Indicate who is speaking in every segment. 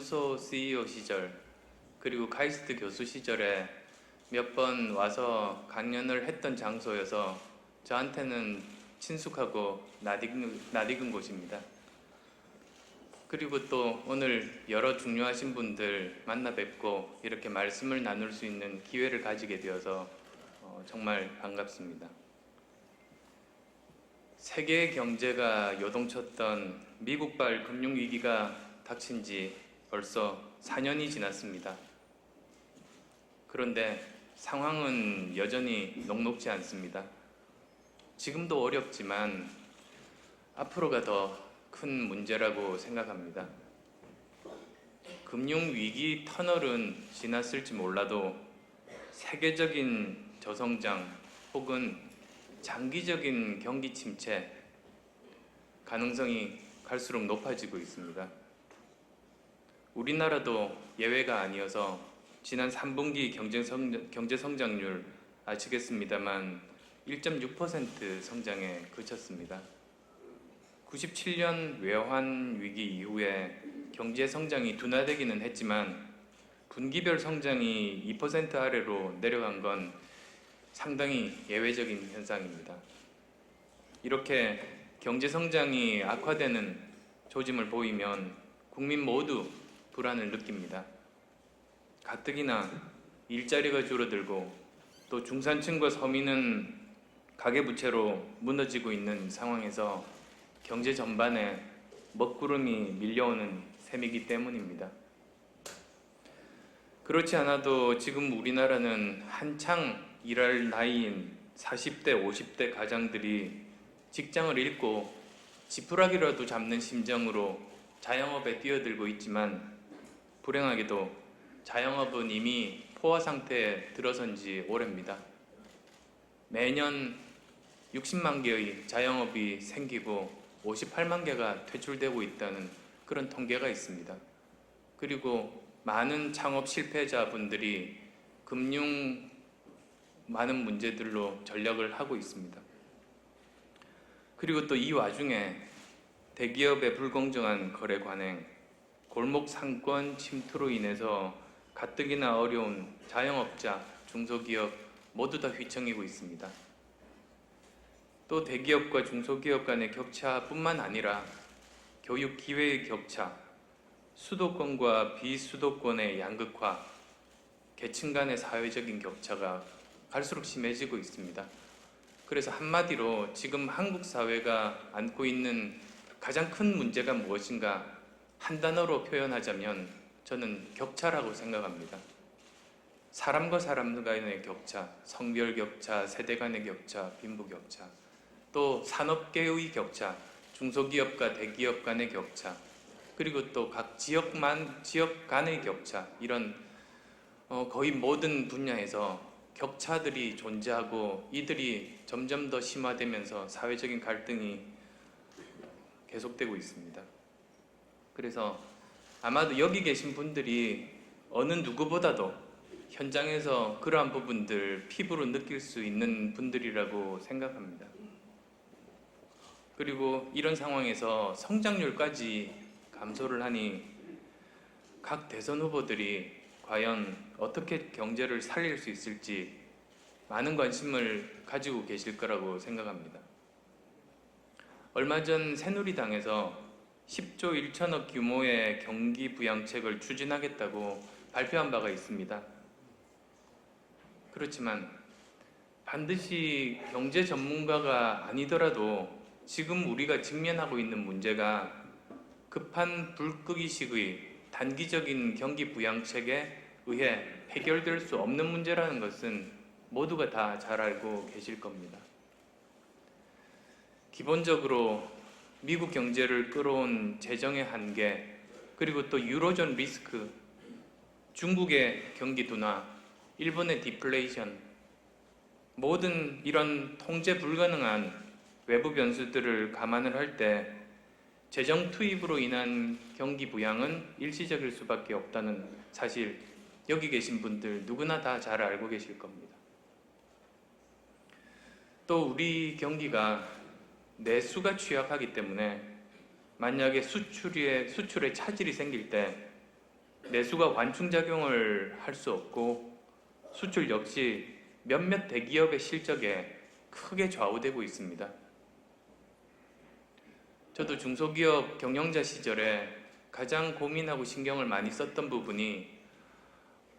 Speaker 1: 연구소 CEO 시절 그리고 카이스트 교수 시절에 몇 번 와서 강연을 했던 장소여서 저한테는 친숙하고 낯익은 곳입니다. 그리고 또 오늘 여러 중요하신 분들 만나 뵙고 이렇게 말씀을 나눌 수 있는 기회를 가지게 되어서 정말 반갑습니다. 세계 경제가 요동쳤던 미국발 금융위기가 닥친 지 벌써 4년이 지났습니다. 그런데 상황은 여전히 녹록지 않습니다. 지금도 어렵지만 앞으로가 더 큰 문제라고 생각합니다. 금융위기 터널은 지났을지 몰라도 세계적인 저성장 혹은 장기적인 경기 침체 가능성이 갈수록 높아지고 있습니다. 우리나라도 예외가 아니어서 지난 3분기 경제 성장률 아시겠습니다만 1.6% 성장에 그쳤습니다. 97년 외환 위기 이후에 경제 성장이 둔화되기는 했지만 분기별 성장이 2% 아래로 내려간 건 상당히 예외적인 현상입니다. 이렇게 경제 성장이 악화되는 조짐을 보이면 국민 모두 불안을 느낍니다. 가뜩이나 일자리가 줄어들고 또 중산층과 서민은 가계부채로 무너지고 있는 상황에서 경제 전반에 먹구름이 밀려오는 셈이기 때문입니다. 그렇지 않아도 지금 우리나라는 한창 일할 나이인 40대, 50대 가장들이 직장을 잃고 지푸라기라도 잡는 심정으로 자영업에 뛰어들고 있지만 불행하게도 자영업은 이미 포화 상태에 들어선 지 오래입니다. 매년 60만 개의 자영업이 생기고 58만 개가 퇴출되고 있다는 그런 통계가 있습니다. 그리고 많은 창업 실패자분들이 금융 많은 문제들로 전락을 하고 있습니다. 그리고 또 이 와중에 대기업의 불공정한 거래 관행, 골목 상권 침투로 인해서 가뜩이나 어려운 자영업자, 중소기업 모두 다 휘청이고 있습니다. 또 대기업과 중소기업 간의 격차뿐만 아니라 교육 기회의 격차, 수도권과 비수도권의 양극화, 계층 간의 사회적인 격차가 갈수록 심해지고 있습니다. 그래서 한마디로 지금 한국 사회가 안고 있는 가장 큰 문제가 무엇인가 한 단어로 표현하자면 저는 격차라고 생각합니다. 사람과 사람 간의 격차, 성별 격차, 세대 간의 격차, 빈부 격차, 또 산업계의 격차, 중소기업과 대기업 간의 격차, 그리고 또 각 지역 간의 격차, 이런 거의 모든 분야에서 격차들이 존재하고 이들이 점점 더 심화되면서 사회적인 갈등이 계속되고 있습니다. 그래서 아마도 여기 계신 분들이 어느 누구보다도 현장에서 그러한 부분들 피부로 느낄 수 있는 분들이라고 생각합니다. 그리고 이런 상황에서 성장률까지 감소를 하니 각 대선 후보들이 과연 어떻게 경제를 살릴 수 있을지 많은 관심을 가지고 계실 거라고 생각합니다. 얼마 전 새누리당에서 10조 1천억 규모의 경기 부양책을 추진하겠다고 발표한 바가 있습니다. 그렇지만 반드시 경제 전문가가 아니더라도 지금 우리가 직면하고 있는 문제가 급한 불끄기식의 단기적인 경기 부양책에 의해 해결될 수 없는 문제라는 것은 모두가 다 잘 알고 계실 겁니다. 기본적으로 미국 경제를 끌어온 재정의 한계, 그리고 또 유로존 리스크, 중국의 경기 둔화, 일본의 디플레이션, 모든 이런 통제 불가능한 외부 변수들을 감안을 할 때 재정 투입으로 인한 경기 부양은 일시적일 수밖에 없다는 사실, 여기 계신 분들 누구나 다 잘 알고 계실 겁니다. 또 우리 경기가 내수가 취약하기 때문에 만약에 수출에 차질이 생길 때 내수가 환충작용을 할 수 없고 수출 역시 몇몇 대기업의 실적에 크게 좌우되고 있습니다. 저도 중소기업 경영자 시절에 가장 고민하고 신경을 많이 썼던 부분이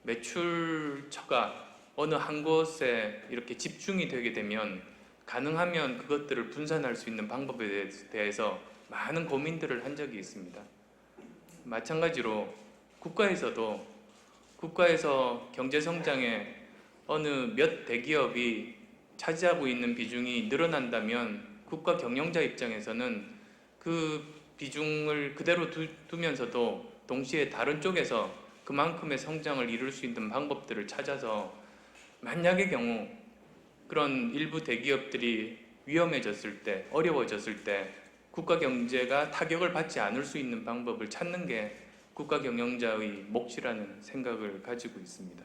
Speaker 1: 매출처가 어느 한 곳에 이렇게 집중이 되게 되면 가능하면 그것들을 분산할 수 있는 방법에 대해서 많은 고민들을 한 적이 있습니다. 마찬가지로 국가에서 경제성장에 어느 몇 대기업이 차지하고 있는 비중이 늘어난다면 국가 경영자 입장에서는 그 비중을 그대로 두면서도 동시에 다른 쪽에서 그만큼의 성장을 이룰 수 있는 방법들을 찾아서 만약의 경우 그런 일부 대기업들이 위험해졌을 때, 어려워졌을 때 국가 경제가 타격을 받지 않을 수 있는 방법을 찾는 게 국가 경영자의 몫이라는 생각을 가지고 있습니다.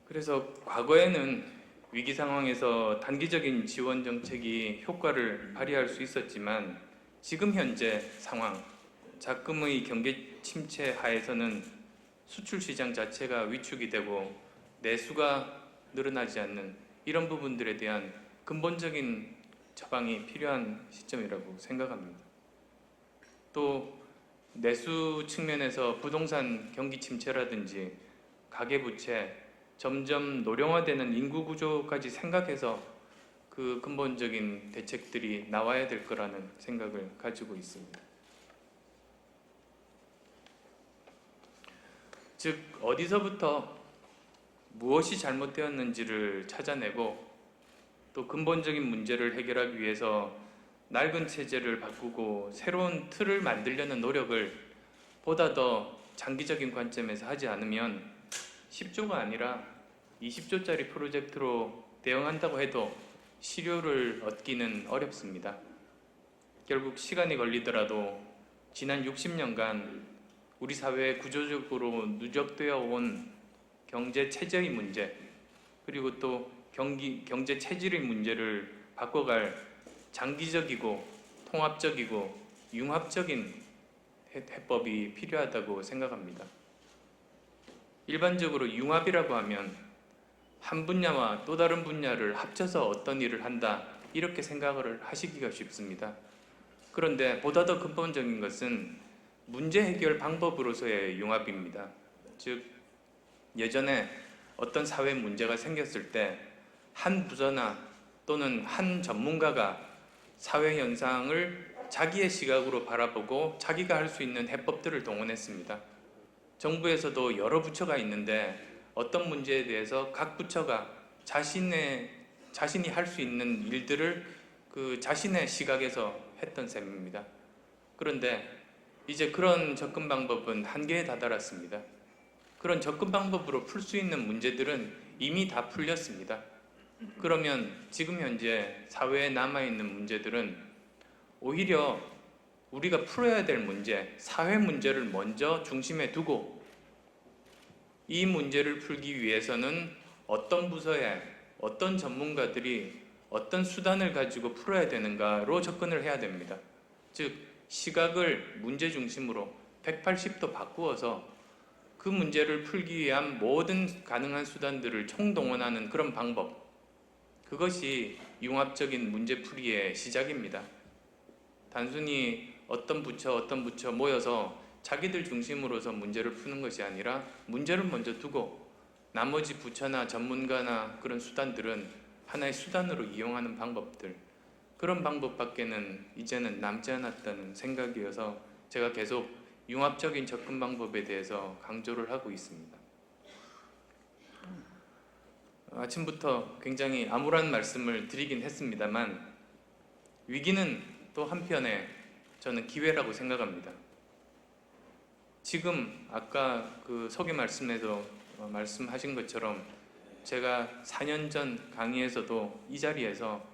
Speaker 1: 그래서 과거에는 위기 상황에서 단기적인 지원 정책이 효과를 발휘할 수 있었지만 지금 현재 상황, 작금의 경기 침체 하에서는 수출 시장 자체가 위축이 되고 내수가 늘어나지 않는 이런 부분들에 대한 근본적인 처방이 필요한 시점이라고 생각합니다. 또 내수 측면에서 부동산 경기 침체라든지 가계부채, 점점 노령화되는 인구 구조까지 생각해서 그 근본적인 대책들이 나와야 될 거라는 생각을 가지고 있습니다. 즉 어디서부터 무엇이 잘못되었는지를 찾아내고 또 근본적인 문제를 해결하기 위해서 낡은 체제를 바꾸고 새로운 틀을 만들려는 노력을 보다 더 장기적인 관점에서 하지 않으면 10조가 아니라 20조짜리 프로젝트로 대응한다고 해도 실효를 얻기는 어렵습니다. 결국 시간이 걸리더라도 지난 60년간 우리 사회에 구조적으로 누적되어 온 경제 체제의 문제 그리고 또 경제 체질의 문제를 바꿔갈 장기적이고 통합적이고 융합적인 해법이 필요하다고 생각합니다. 일반적으로 융합이라고 하면 한 분야와 또 다른 분야를 합쳐서 어떤 일을 한다 이렇게 생각을 하시기가 쉽습니다. 그런데 보다 더 근본적인 것은 문제 해결 방법으로서의 융합입니다. 즉 예전에 어떤 사회 문제가 생겼을 때 한 부서나 또는 한 전문가가 사회 현상을 자기의 시각으로 바라보고 자기가 할 수 있는 해법들을 동원했습니다. 정부에서도 여러 부처가 있는데 어떤 문제에 대해서 각 부처가 자신이 할 수 있는 일들을 그 자신의 시각에서 했던 셈입니다. 그런데 이제 그런 접근 방법은 한계에 다다랐습니다. 그런 접근 방법으로 풀 수 있는 문제들은 이미 다 풀렸습니다. 그러면 지금 현재 사회에 남아있는 문제들은 오히려 우리가 풀어야 될 문제, 사회 문제를 먼저 중심에 두고 이 문제를 풀기 위해서는 어떤 부서에 어떤 전문가들이 어떤 수단을 가지고 풀어야 되는가로 접근을 해야 됩니다. 즉 시각을 문제 중심으로 180도 바꾸어서 그 문제를 풀기 위한 모든 가능한 수단들을 총동원하는 그런 방법, 그것이 융합적인 문제풀이의 시작입니다. 단순히 어떤 부처 모여서 자기들 중심으로서 문제를 푸는 것이 아니라 문제를 먼저 두고 나머지 부처나 전문가나 그런 수단들은 하나의 수단으로 이용하는 방법들, 그런 방법밖에는 이제는 남지 않았다는 생각이어서 제가 계속 융합적인 접근 방법에 대해서 강조를 하고 있습니다. 아침부터 굉장히 암울한 말씀을 드리긴 했습니다만 위기는 또 한편에 저는 기회라고 생각합니다. 지금 아까 그 소개 말씀에도 말씀하신 것처럼 제가 4년 전 강의에서도 이 자리에서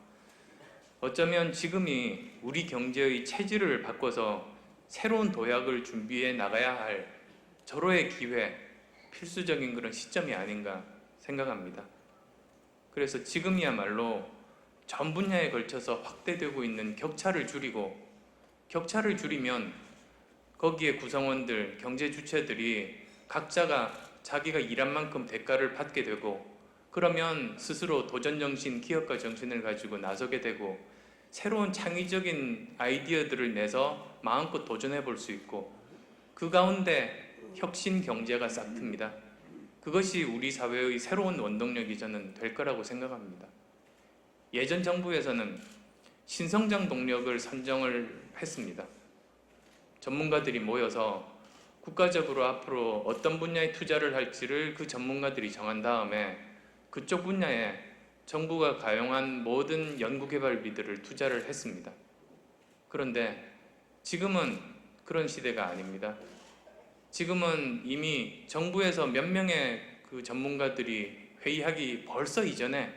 Speaker 1: 어쩌면 지금이 우리 경제의 체질을 바꿔서 새로운 도약을 준비해 나가야 할 절호의 기회, 필수적인 그런 시점이 아닌가 생각합니다. 그래서 지금이야말로 전 분야에 걸쳐서 확대되고 있는 격차를 줄이고, 격차를 줄이면 거기에 구성원들, 경제 주체들이 각자가 자기가 일한 만큼 대가를 받게 되고, 그러면 스스로 도전 정신, 기업가 정신을 가지고 나서게 되고 새로운 창의적인 아이디어들을 내서 마음껏 도전해 볼 수 있고, 그 가운데 혁신 경제가 싹틉니다. 그것이 우리 사회의 새로운 원동력이 저는 될 거라고 생각합니다. 예전 정부에서는 신성장 동력을 선정을 했습니다. 전문가들이 모여서 국가적으로 앞으로 어떤 분야에 투자를 할지를 그 전문가들이 정한 다음에 그쪽 분야에 정부가 가용한 모든 연구개발비들을 투자를 했습니다. 그런데 지금은 그런 시대가 아닙니다. 지금은 이미 정부에서 몇 명의 그 전문가들이 회의하기 벌써 이전에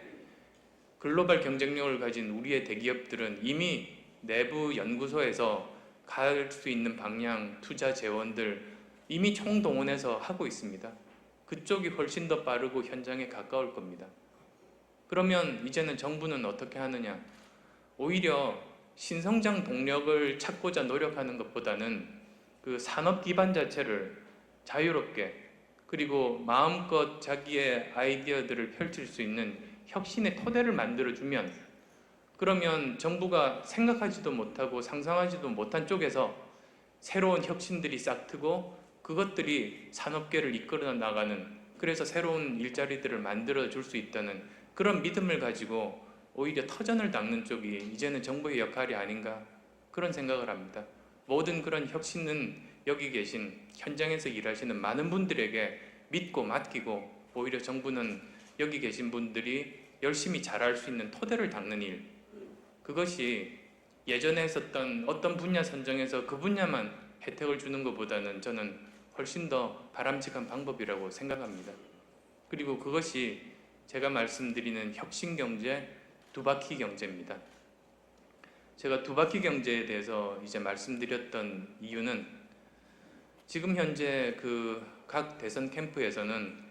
Speaker 1: 글로벌 경쟁력을 가진 우리의 대기업들은 이미 내부 연구소에서 갈 수 있는 방향, 투자 재원들 이미 총동원해서 하고 있습니다. 그쪽이 훨씬 더 빠르고 현장에 가까울 겁니다. 그러면 이제는 정부는 어떻게 하느냐? 오히려 신성장 동력을 찾고자 노력하는 것보다는 그 산업 기반 자체를 자유롭게, 그리고 마음껏 자기의 아이디어들을 펼칠 수 있는 혁신의 토대를 만들어주면, 그러면 정부가 생각하지도 못하고 상상하지도 못한 쪽에서 새로운 혁신들이 싹트고 그것들이 산업계를 이끌어 나가는, 그래서 새로운 일자리들을 만들어 줄 수 있다는 그런 믿음을 가지고 오히려 터전을 닦는 쪽이 이제는 정부의 역할이 아닌가, 그런 생각을 합니다. 모든 그런 혁신은 여기 계신 현장에서 일하시는 많은 분들에게 믿고 맡기고, 오히려 정부는 여기 계신 분들이 열심히 잘할 수 있는 토대를 닦는 일, 그것이 예전에 했었던 어떤 분야 선정해서 그 분야만 혜택을 주는 것보다는 저는 훨씬 더 바람직한 방법이라고 생각합니다. 그리고 그것이 제가 말씀드리는 혁신경제, 두바퀴 경제입니다. 제가 두바퀴 경제에 대해서 이제 말씀드렸던 이유는, 지금 현재 그 각 대선 캠프에서는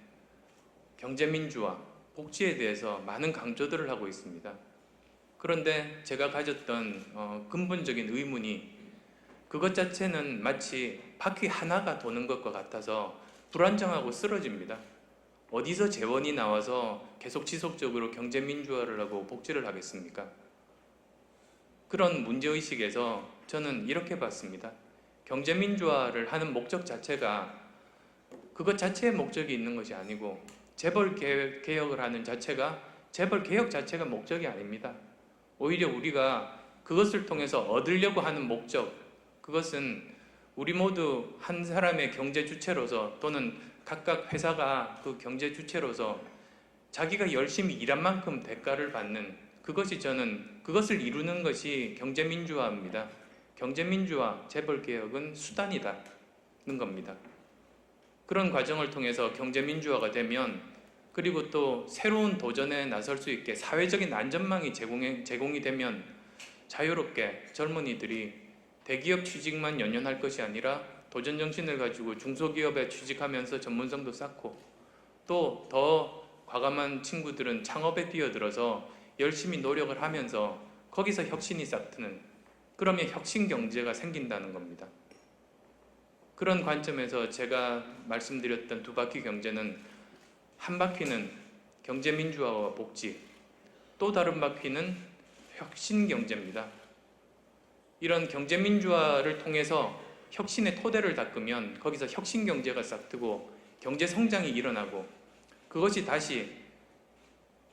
Speaker 1: 경제민주화, 복지에 대해서 많은 강조들을 하고 있습니다. 그런데 제가 가졌던 근본적인 의문이, 그것 자체는 마치 바퀴 하나가 도는 것과 같아서 불안정하고 쓰러집니다. 어디서 재원이 나와서 계속 지속적으로 경제 민주화를 하고 복지를 하겠습니까? 그런 문제의식에서 저는 이렇게 봤습니다. 경제 민주화를 하는 목적 자체가 그것 자체의 목적이 있는 것이 아니고, 재벌 개혁을 하는 자체가, 재벌 개혁 자체가 목적이 아닙니다. 오히려 우리가 그것을 통해서 얻으려고 하는 목적, 그것은 우리 모두 한 사람의 경제 주체로서, 또는 각각 회사가 그 경제 주체로서 자기가 열심히 일한 만큼 대가를 받는, 그것이 저는 그것을 이루는 것이 경제민주화입니다. 경제민주화, 재벌개혁은 수단이다는 겁니다. 그런 과정을 통해서 경제민주화가 되면, 그리고 또 새로운 도전에 나설 수 있게 사회적인 안전망이 제공이 되면 자유롭게 젊은이들이 대기업 취직만 연연할 것이 아니라 도전 정신을 가지고 중소기업에 취직하면서 전문성도 쌓고, 또 더 과감한 친구들은 창업에 뛰어들어서 열심히 노력을 하면서 거기서 혁신이 싹트는, 그러면 혁신 경제가 생긴다는 겁니다. 그런 관점에서 제가 말씀드렸던 두바퀴 경제는, 한 바퀴는 경제 민주화와 복지, 또 다른 바퀴는 혁신 경제입니다. 이런 경제 민주화를 통해서 혁신의 토대를 닦으면 거기서 혁신 경제가 싹트고 경제 성장이 일어나고, 그것이 다시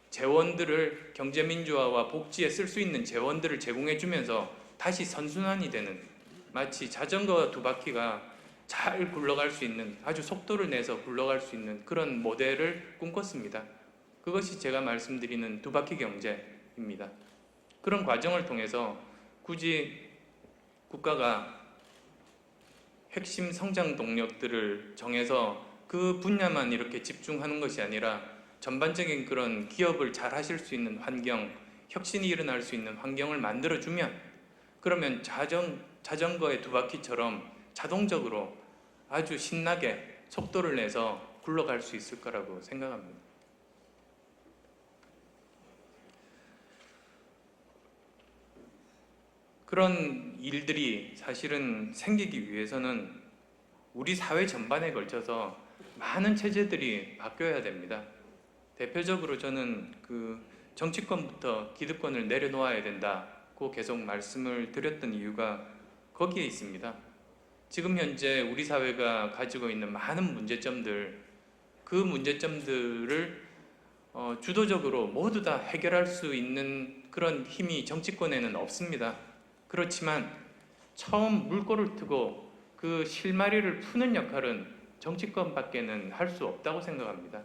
Speaker 1: 재원들을 경제 민주화와 복지에 쓸 수 있는 재원들을 제공해 주면서 다시 선순환이 되는, 마치 자전거 두 바퀴가 잘 굴러갈 수 있는, 아주 속도를 내서 굴러갈 수 있는 그런 모델을 꿈꿨습니다. 그것이 제가 말씀드리는 두 바퀴 경제입니다. 그런 과정을 통해서 굳이 국가가 핵심 성장 동력들을 정해서 그 분야만 이렇게 집중하는 것이 아니라 전반적인 그런 기업을 잘 하실 수 있는 환경, 혁신이 일어날 수 있는 환경을 만들어주면, 그러면 자전거의 두 바퀴처럼 자동적으로 아주 신나게 속도를 내서 굴러갈 수 있을 거라고 생각합니다. 그런 일들이 사실은 생기기 위해서는 우리 사회 전반에 걸쳐서 많은 체제들이 바뀌어야 됩니다. 대표적으로 저는 정치권부터 기득권을 내려놓아야 된다고 계속 말씀을 드렸던 이유가 거기에 있습니다. 지금 현재 우리 사회가 가지고 있는 많은 문제점들, 그 문제점들을 주도적으로 모두 다 해결할 수 있는 그런 힘이 정치권에는 없습니다. 그렇지만 처음 물꼬를 트고 그 실마리를 푸는 역할은 정치권밖에는 할 수 없다고 생각합니다.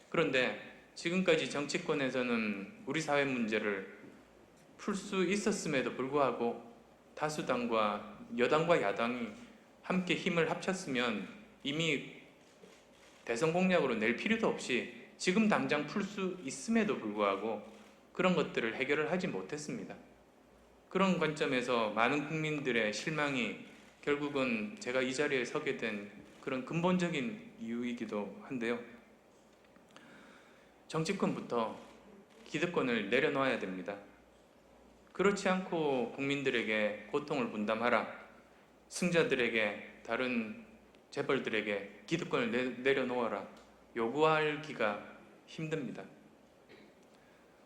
Speaker 1: 그런데 지금까지 정치권에서는 우리 사회 문제를 풀 수 있었음에도 불구하고 다수당과 여당과 야당이 함께 힘을 합쳤으면 이미 대선 공약으로 낼 필요도 없이 지금 당장 풀 수 있음에도 불구하고 그런 것들을 해결을 하지 못했습니다. 그런 관점에서 많은 국민들의 실망이 결국은 제가 이 자리에 서게 된 그런 근본적인 이유이기도 한데요. 정치권부터 기득권을 내려놓아야 됩니다. 그렇지 않고 국민들에게 고통을 분담하라, 승자들에게, 다른 재벌들에게 기득권을 내려놓아라 요구하기가 힘듭니다.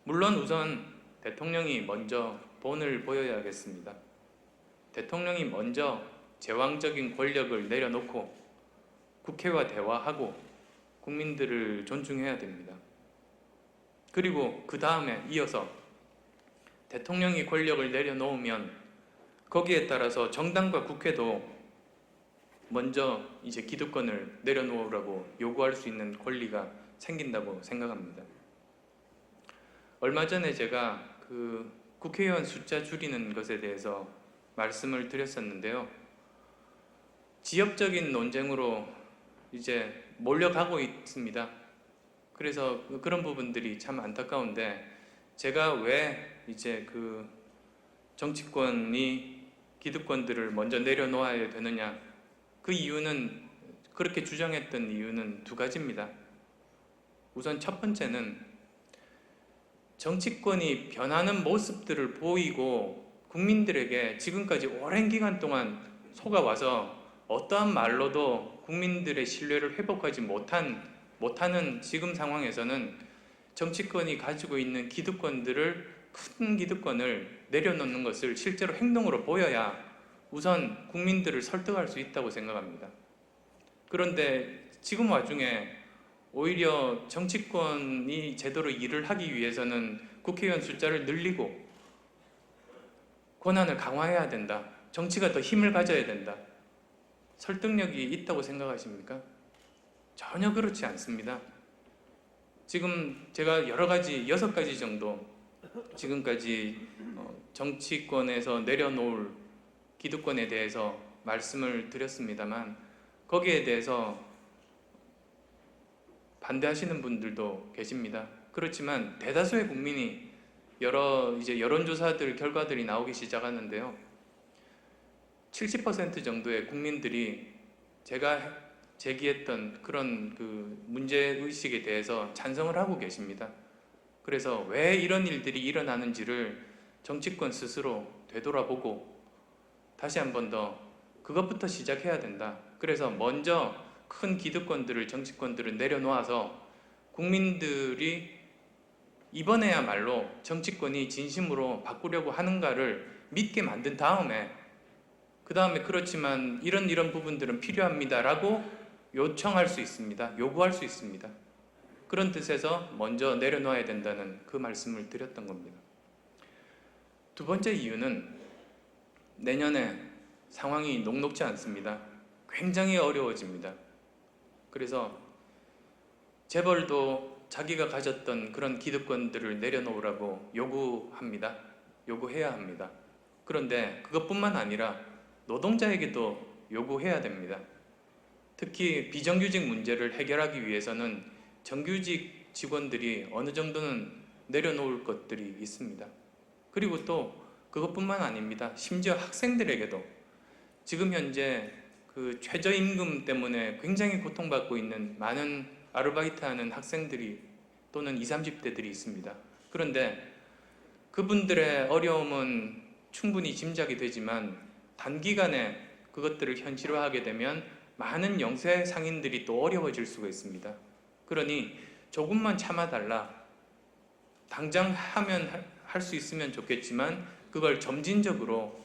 Speaker 1: 물론 우선 대통령이 먼저 본을 보여야겠습니다. 대통령이 먼저 제왕적인 권력을 내려놓고 국회와 대화하고 국민들을 존중해야 됩니다. 그리고 그 다음에 이어서 대통령이 권력을 내려놓으면 거기에 따라서 정당과 국회도 먼저 이제 기득권을 내려놓으라고 요구할 수 있는 권리가 생긴다고 생각합니다. 얼마 전에 제가 국회의원 숫자 줄이는 것에 대해서 말씀을 드렸었는데요. 지역적인 논쟁으로 이제 몰려가고 있습니다. 그래서 그런 부분들이 참 안타까운데 제가 왜 이제 정치권이 기득권들을 먼저 내려놓아야 되느냐, 그 이유는, 그렇게 주장했던 이유는 두 가지입니다. 우선 첫 번째는 정치권이 변하는 모습들을 보이고 국민들에게 지금까지 오랜 기간 동안 속아와서 어떠한 말로도 국민들의 신뢰를 회복하지 못하는 지금 상황에서는 정치권이 가지고 있는 큰 기득권을 내려놓는 것을 실제로 행동으로 보여야 우선 국민들을 설득할 수 있다고 생각합니다. 그런데 지금 와중에 오히려 정치권이 제대로 일을 하기 위해서는 국회의원 숫자를 늘리고 권한을 강화해야 된다, 정치가 더 힘을 가져야 된다, 설득력이 있다고 생각하십니까? 전혀 그렇지 않습니다. 지금 제가 6가지 정도 지금까지 정치권에서 내려놓을 기득권에 대해서 말씀을 드렸습니다만 거기에 대해서 반대하시는 분들도 계십니다. 그렇지만 대다수의 국민이 이제 여론조사들 결과들이 나오기 시작하는데요. 70% 정도의 국민들이 제가 제기했던 그런 문제의식에 대해서 찬성을 하고 계십니다. 그래서 왜 이런 일들이 일어나는지를 정치권 스스로 되돌아보고 다시 한 번 더 그것부터 시작해야 된다. 그래서 먼저 큰 기득권들을, 정치권들을 내려놓아서 국민들이 이번에야말로 정치권이 진심으로 바꾸려고 하는가를 믿게 만든 다음에 그 다음에 그렇지만 이런 부분들은 필요합니다라고 요청할 수 있습니다. 요구할 수 있습니다. 그런 뜻에서 먼저 내려놓아야 된다는 그 말씀을 드렸던 겁니다. 두 번째 이유는 내년에 상황이 녹록지 않습니다. 굉장히 어려워집니다. 그래서 재벌도 자기가 가졌던 그런 기득권들을 내려놓으라고 요구해야 합니다. 그런데 그것뿐만 아니라 노동자에게도 요구해야 됩니다. 특히 비정규직 문제를 해결하기 위해서는 정규직 직원들이 어느 정도는 내려놓을 것들이 있습니다. 그리고 또 그것뿐만 아닙니다. 심지어 학생들에게도 지금 현재 최저임금 때문에 굉장히 고통받고 있는 많은 아르바이트하는 학생들이 또는 20, 30대들이 있습니다. 그런데 그분들의 어려움은 충분히 짐작이 되지만 단기간에 그것들을 현실화하게 되면 많은 영세 상인들이 또 어려워질 수가 있습니다. 그러니 조금만 참아달라. 당장 하면 할 수 있으면 좋겠지만 그걸 점진적으로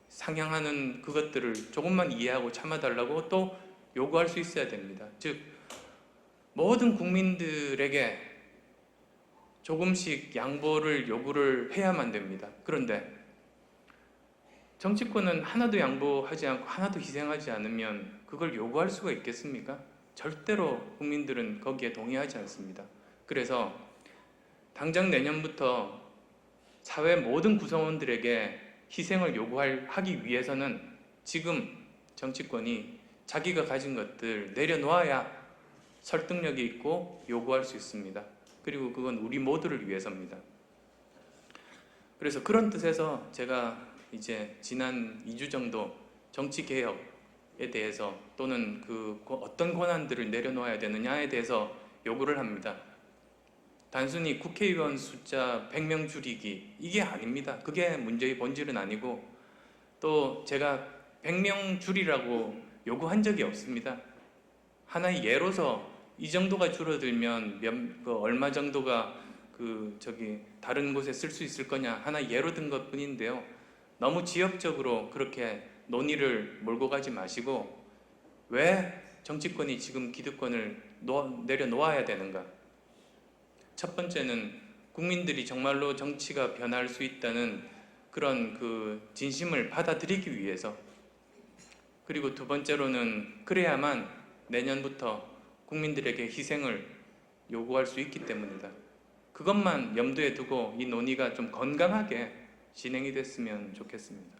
Speaker 1: 상향하는 그것들을 조금만 이해하고 참아달라고 또 요구할 수 있어야 됩니다. 즉 모든 국민들에게 조금씩 양보를 요구를 해야만 됩니다. 그런데 정치권은 하나도 양보하지 않고 하나도 희생하지 않으면 그걸 요구할 수가 있겠습니까? 절대로 국민들은 거기에 동의하지 않습니다. 그래서 당장 내년부터 사회 모든 구성원들에게 희생을 요구하기 위해서는 지금 정치권이 자기가 가진 것들 내려놓아야 설득력이 있고 요구할 수 있습니다. 그리고 그건 우리 모두를 위해서입니다. 그래서 그런 뜻에서 제가 이제 지난 2주 정도 정치개혁에 대해서 또는 그 어떤 권한들을 내려놓아야 되느냐에 대해서 요구를 합니다. 단순히 국회의원 숫자 100명 줄이기 이게 아닙니다. 그게 문제의 본질은 아니고 또 제가 100명 줄이라고 요구한 적이 없습니다. 하나의 예로서 이 정도가 줄어들면 얼마 정도가 다른 곳에 쓸 수 있을 거냐 하나 예로 든 것 뿐인데요. 너무 지역적으로 그렇게 논의를 몰고 가지 마시고 왜 정치권이 지금 기득권을 내려놓아야 되는가? 첫 번째는 국민들이 정말로 정치가 변할 수 있다는 그런 진심을 받아들이기 위해서, 그리고 두 번째로는 그래야만 내년부터 국민들에게 희생을 요구할 수 있기 때문이다. 그것만 염두에 두고 이 논의가 좀 건강하게 진행이 됐으면 좋겠습니다.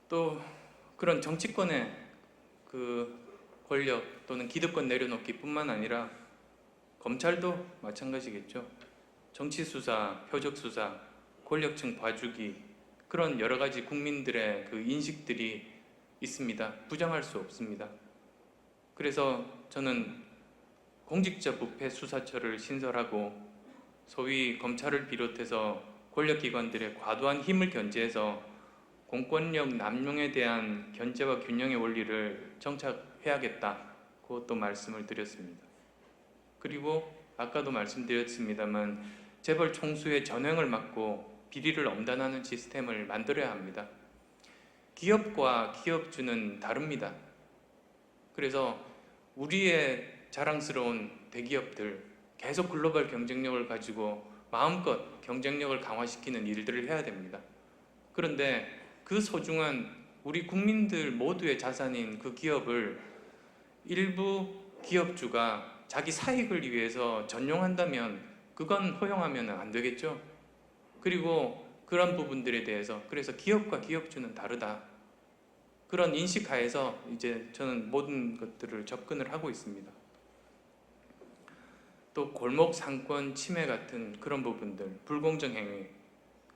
Speaker 1: 또 그런 정치권의 권력 또는 기득권 내려놓기 뿐만 아니라 검찰도 마찬가지겠죠. 정치수사, 표적수사, 권력층 봐주기 그런 여러 가지 국민들의 인식들이 있습니다. 부정할 수 없습니다. 그래서 저는 공직자 부패 수사처를 신설하고 소위 검찰을 비롯해서 권력기관들의 과도한 힘을 견제해서 공권력 남용에 대한 견제와 균형의 원리를 정착해야겠다고 또 말씀을 드렸습니다. 그리고 아까도 말씀드렸습니다만 재벌 총수의 전횡을 막고 비리를 엄단하는 시스템을 만들어야 합니다. 기업과 기업주는 다릅니다. 그래서 우리의 자랑스러운 대기업들 계속 글로벌 경쟁력을 가지고 마음껏 경쟁력을 강화시키는 일들을 해야 됩니다. 그런데 그 소중한 우리 국민들 모두의 자산인 그 기업을 일부 기업주가 자기 사익을 위해서 전용한다면 그건 허용하면 안 되겠죠. 그리고 그런 부분들에 대해서 그래서 기업과 기업주는 다르다. 그런 인식 하에서 이제 저는 모든 것들을 접근을 하고 있습니다. 또 골목 상권 침해 같은 그런 부분들, 불공정 행위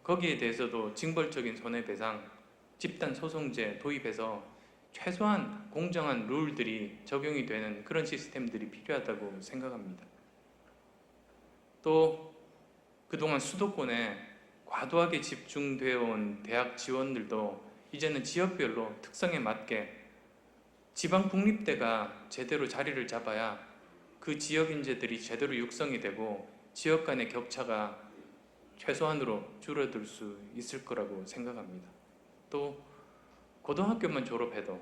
Speaker 1: 거기에 대해서도 징벌적인 손해배상, 집단 소송제 도입해서 최소한 공정한 룰들이 적용이 되는 그런 시스템들이 필요하다고 생각합니다. 또 그동안 수도권에 과도하게 집중되어 온 대학 지원들도 이제는 지역별로 특성에 맞게 지방 국립대가 제대로 자리를 잡아야 그 지역 인재들이 제대로 육성이 되고 지역 간의 격차가 최소한으로 줄어들 수 있을 거라고 생각합니다. 또 고등학교만 졸업해도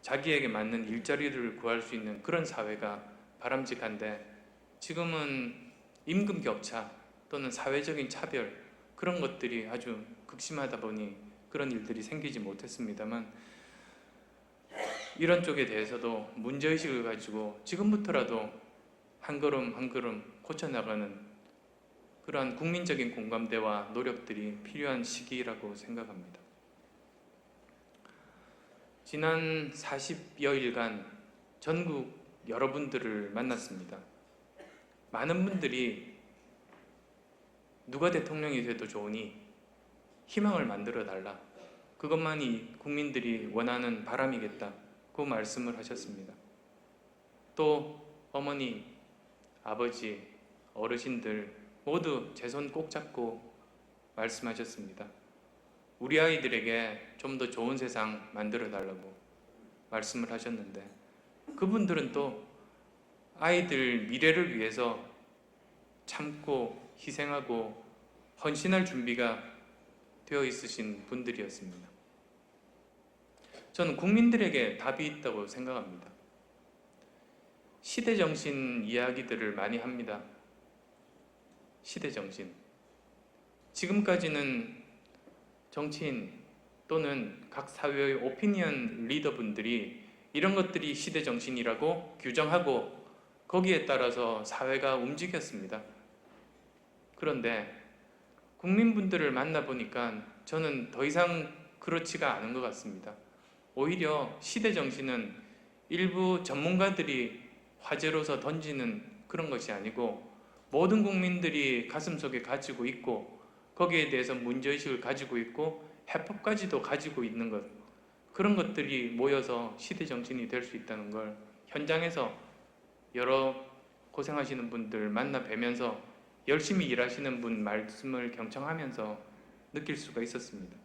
Speaker 1: 자기에게 맞는 일자리를 구할 수 있는 그런 사회가 바람직한데 지금은 임금 격차 또는 사회적인 차별 그런 것들이 아주 극심하다 보니 그런 일들이 생기지 못했습니다만 이런 쪽에 대해서도 문제의식을 가지고 지금부터라도 한 걸음 한 걸음 고쳐나가는 그러한 국민적인 공감대와 노력들이 필요한 시기라고 생각합니다. 지난 40여일간 전국 여러분들을 만났습니다. 많은 분들이 누가 대통령이 돼도 좋으니 희망을 만들어 달라. 그것만이 국민들이 원하는 바람이겠다. 그 말씀을 하셨습니다. 또 어머니, 아버지, 어르신들 모두 제 손 꼭 잡고 말씀하셨습니다. 우리 아이들에게 좀 더 좋은 세상 만들어 달라고 말씀을 하셨는데, 그분들은 또 아이들 미래를 위해서 참고 희생하고 헌신할 준비가 되어 있으신 분들이었습니다. 저는 국민들에게 답이 있다고 생각합니다. 시대정신 이야기들을 많이 합니다. 시대정신. 지금까지는 정치인 또는 각 사회의 오피니언 리더분들이 이런 것들이 시대정신이라고 규정하고 거기에 따라서 사회가 움직였습니다. 그런데 국민분들을 만나보니까 저는 더 이상 그렇지가 않은 것 같습니다. 오히려 시대정신은 일부 전문가들이 화제로서 던지는 그런 것이 아니고 모든 국민들이 가슴속에 가지고 있고 거기에 대해서 문제의식을 가지고 있고 해법까지도 가지고 있는 것, 그런 것들이 모여서 시대정신이 될 수 있다는 걸 현장에서 여러 고생하시는 분들 만나 뵈면서 열심히 일하시는 분 말씀을 경청하면서 느낄 수가 있었습니다.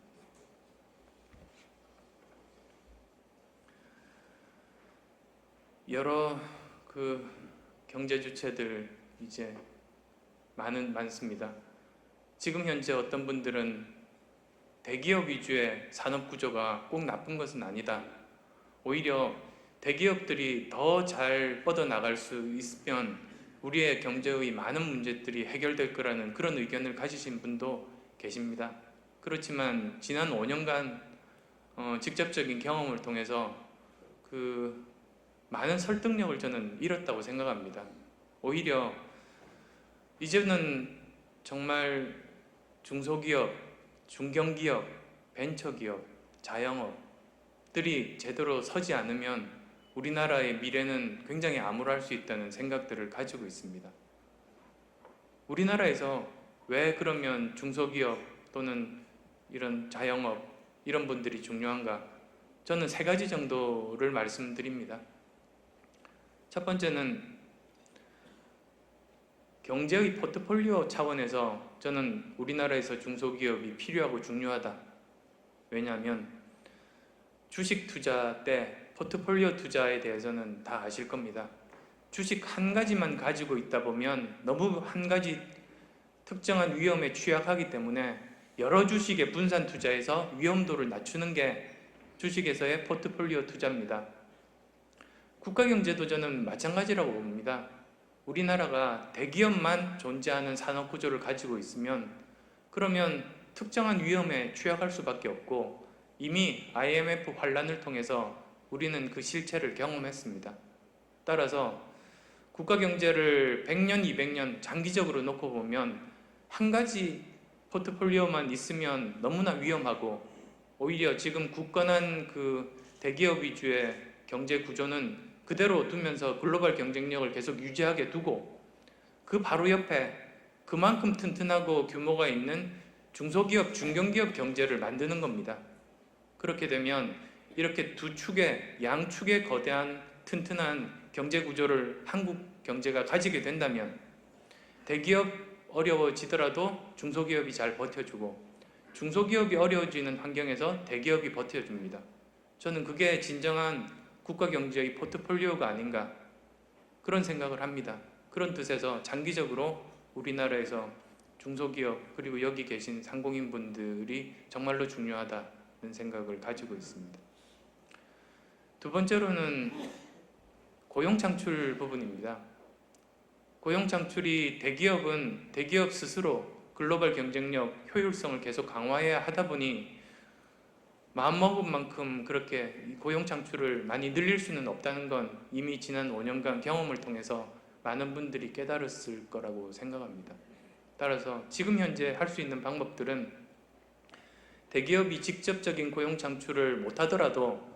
Speaker 1: 여러 경제 주체들 이제 많습니다. 지금 현재 어떤 분들은 대기업 위주의 산업 구조가 꼭 나쁜 것은 아니다. 오히려 대기업들이 더 잘 뻗어나갈 수 있으면 우리의 경제의 많은 문제들이 해결될 거라는 그런 의견을 가지신 분도 계십니다. 그렇지만 지난 5년간 직접적인 경험을 통해서 많은 설득력을 저는 잃었다고 생각합니다. 오히려 이제는 정말 중소기업, 중견기업, 벤처기업, 자영업들이 제대로 서지 않으면 우리나라의 미래는 굉장히 암울할 수 있다는 생각들을 가지고 있습니다. 우리나라에서 왜 그러면 중소기업 또는 이런 자영업 이런 분들이 중요한가? 저는 3가지 정도를 말씀드립니다. 첫 번째는 경제의 포트폴리오 차원에서 저는 우리나라에서 중소기업이 필요하고 중요하다. 왜냐하면 주식 투자 때 포트폴리오 투자에 대해서는 다 아실 겁니다. 주식 한 가지만 가지고 있다 보면 너무 한 가지 특정한 위험에 취약하기 때문에 여러 주식에 분산 투자해서 위험도를 낮추는 게 주식에서의 포트폴리오 투자입니다. 국가경제도 저는 마찬가지라고 봅니다. 우리나라가 대기업만 존재하는 산업구조를 가지고 있으면 그러면 특정한 위험에 취약할 수밖에 없고 이미 IMF 환란을 통해서 우리는 그 실체를 경험했습니다. 따라서 국가경제를 100년, 200년 장기적으로 놓고 보면 한 가지 포트폴리오만 있으면 너무나 위험하고 오히려 지금 굳건한 대기업 위주의 경제 구조는 그대로 두면서 글로벌 경쟁력을 계속 유지하게 두고 그 바로 옆에 그만큼 튼튼하고 규모가 있는 중소기업, 중견기업 경제를 만드는 겁니다. 그렇게 되면 이렇게 두 축의, 양축의 거대한 튼튼한 경제 구조를 한국 경제가 가지게 된다면 대기업 어려워지더라도 중소기업이 잘 버텨주고 중소기업이 어려워지는 환경에서 대기업이 버텨줍니다. 저는 그게 진정한 국가경제의 포트폴리오가 아닌가 그런 생각을 합니다. 그런 뜻에서 장기적으로 우리나라에서 중소기업 그리고 여기 계신 상공인분들이 정말로 중요하다는 생각을 가지고 있습니다. 두 번째로는 고용창출 부분입니다. 고용창출이 대기업은 대기업 스스로 글로벌 경쟁력, 효율성을 계속 강화해야 하다 보니 마음먹은 만큼 그렇게 고용창출을 많이 늘릴 수는 없다는 건 이미 지난 5년간 경험을 통해서 많은 분들이 깨달았을 거라고 생각합니다. 따라서 지금 현재 할 수 있는 방법들은 대기업이 직접적인 고용창출을 못하더라도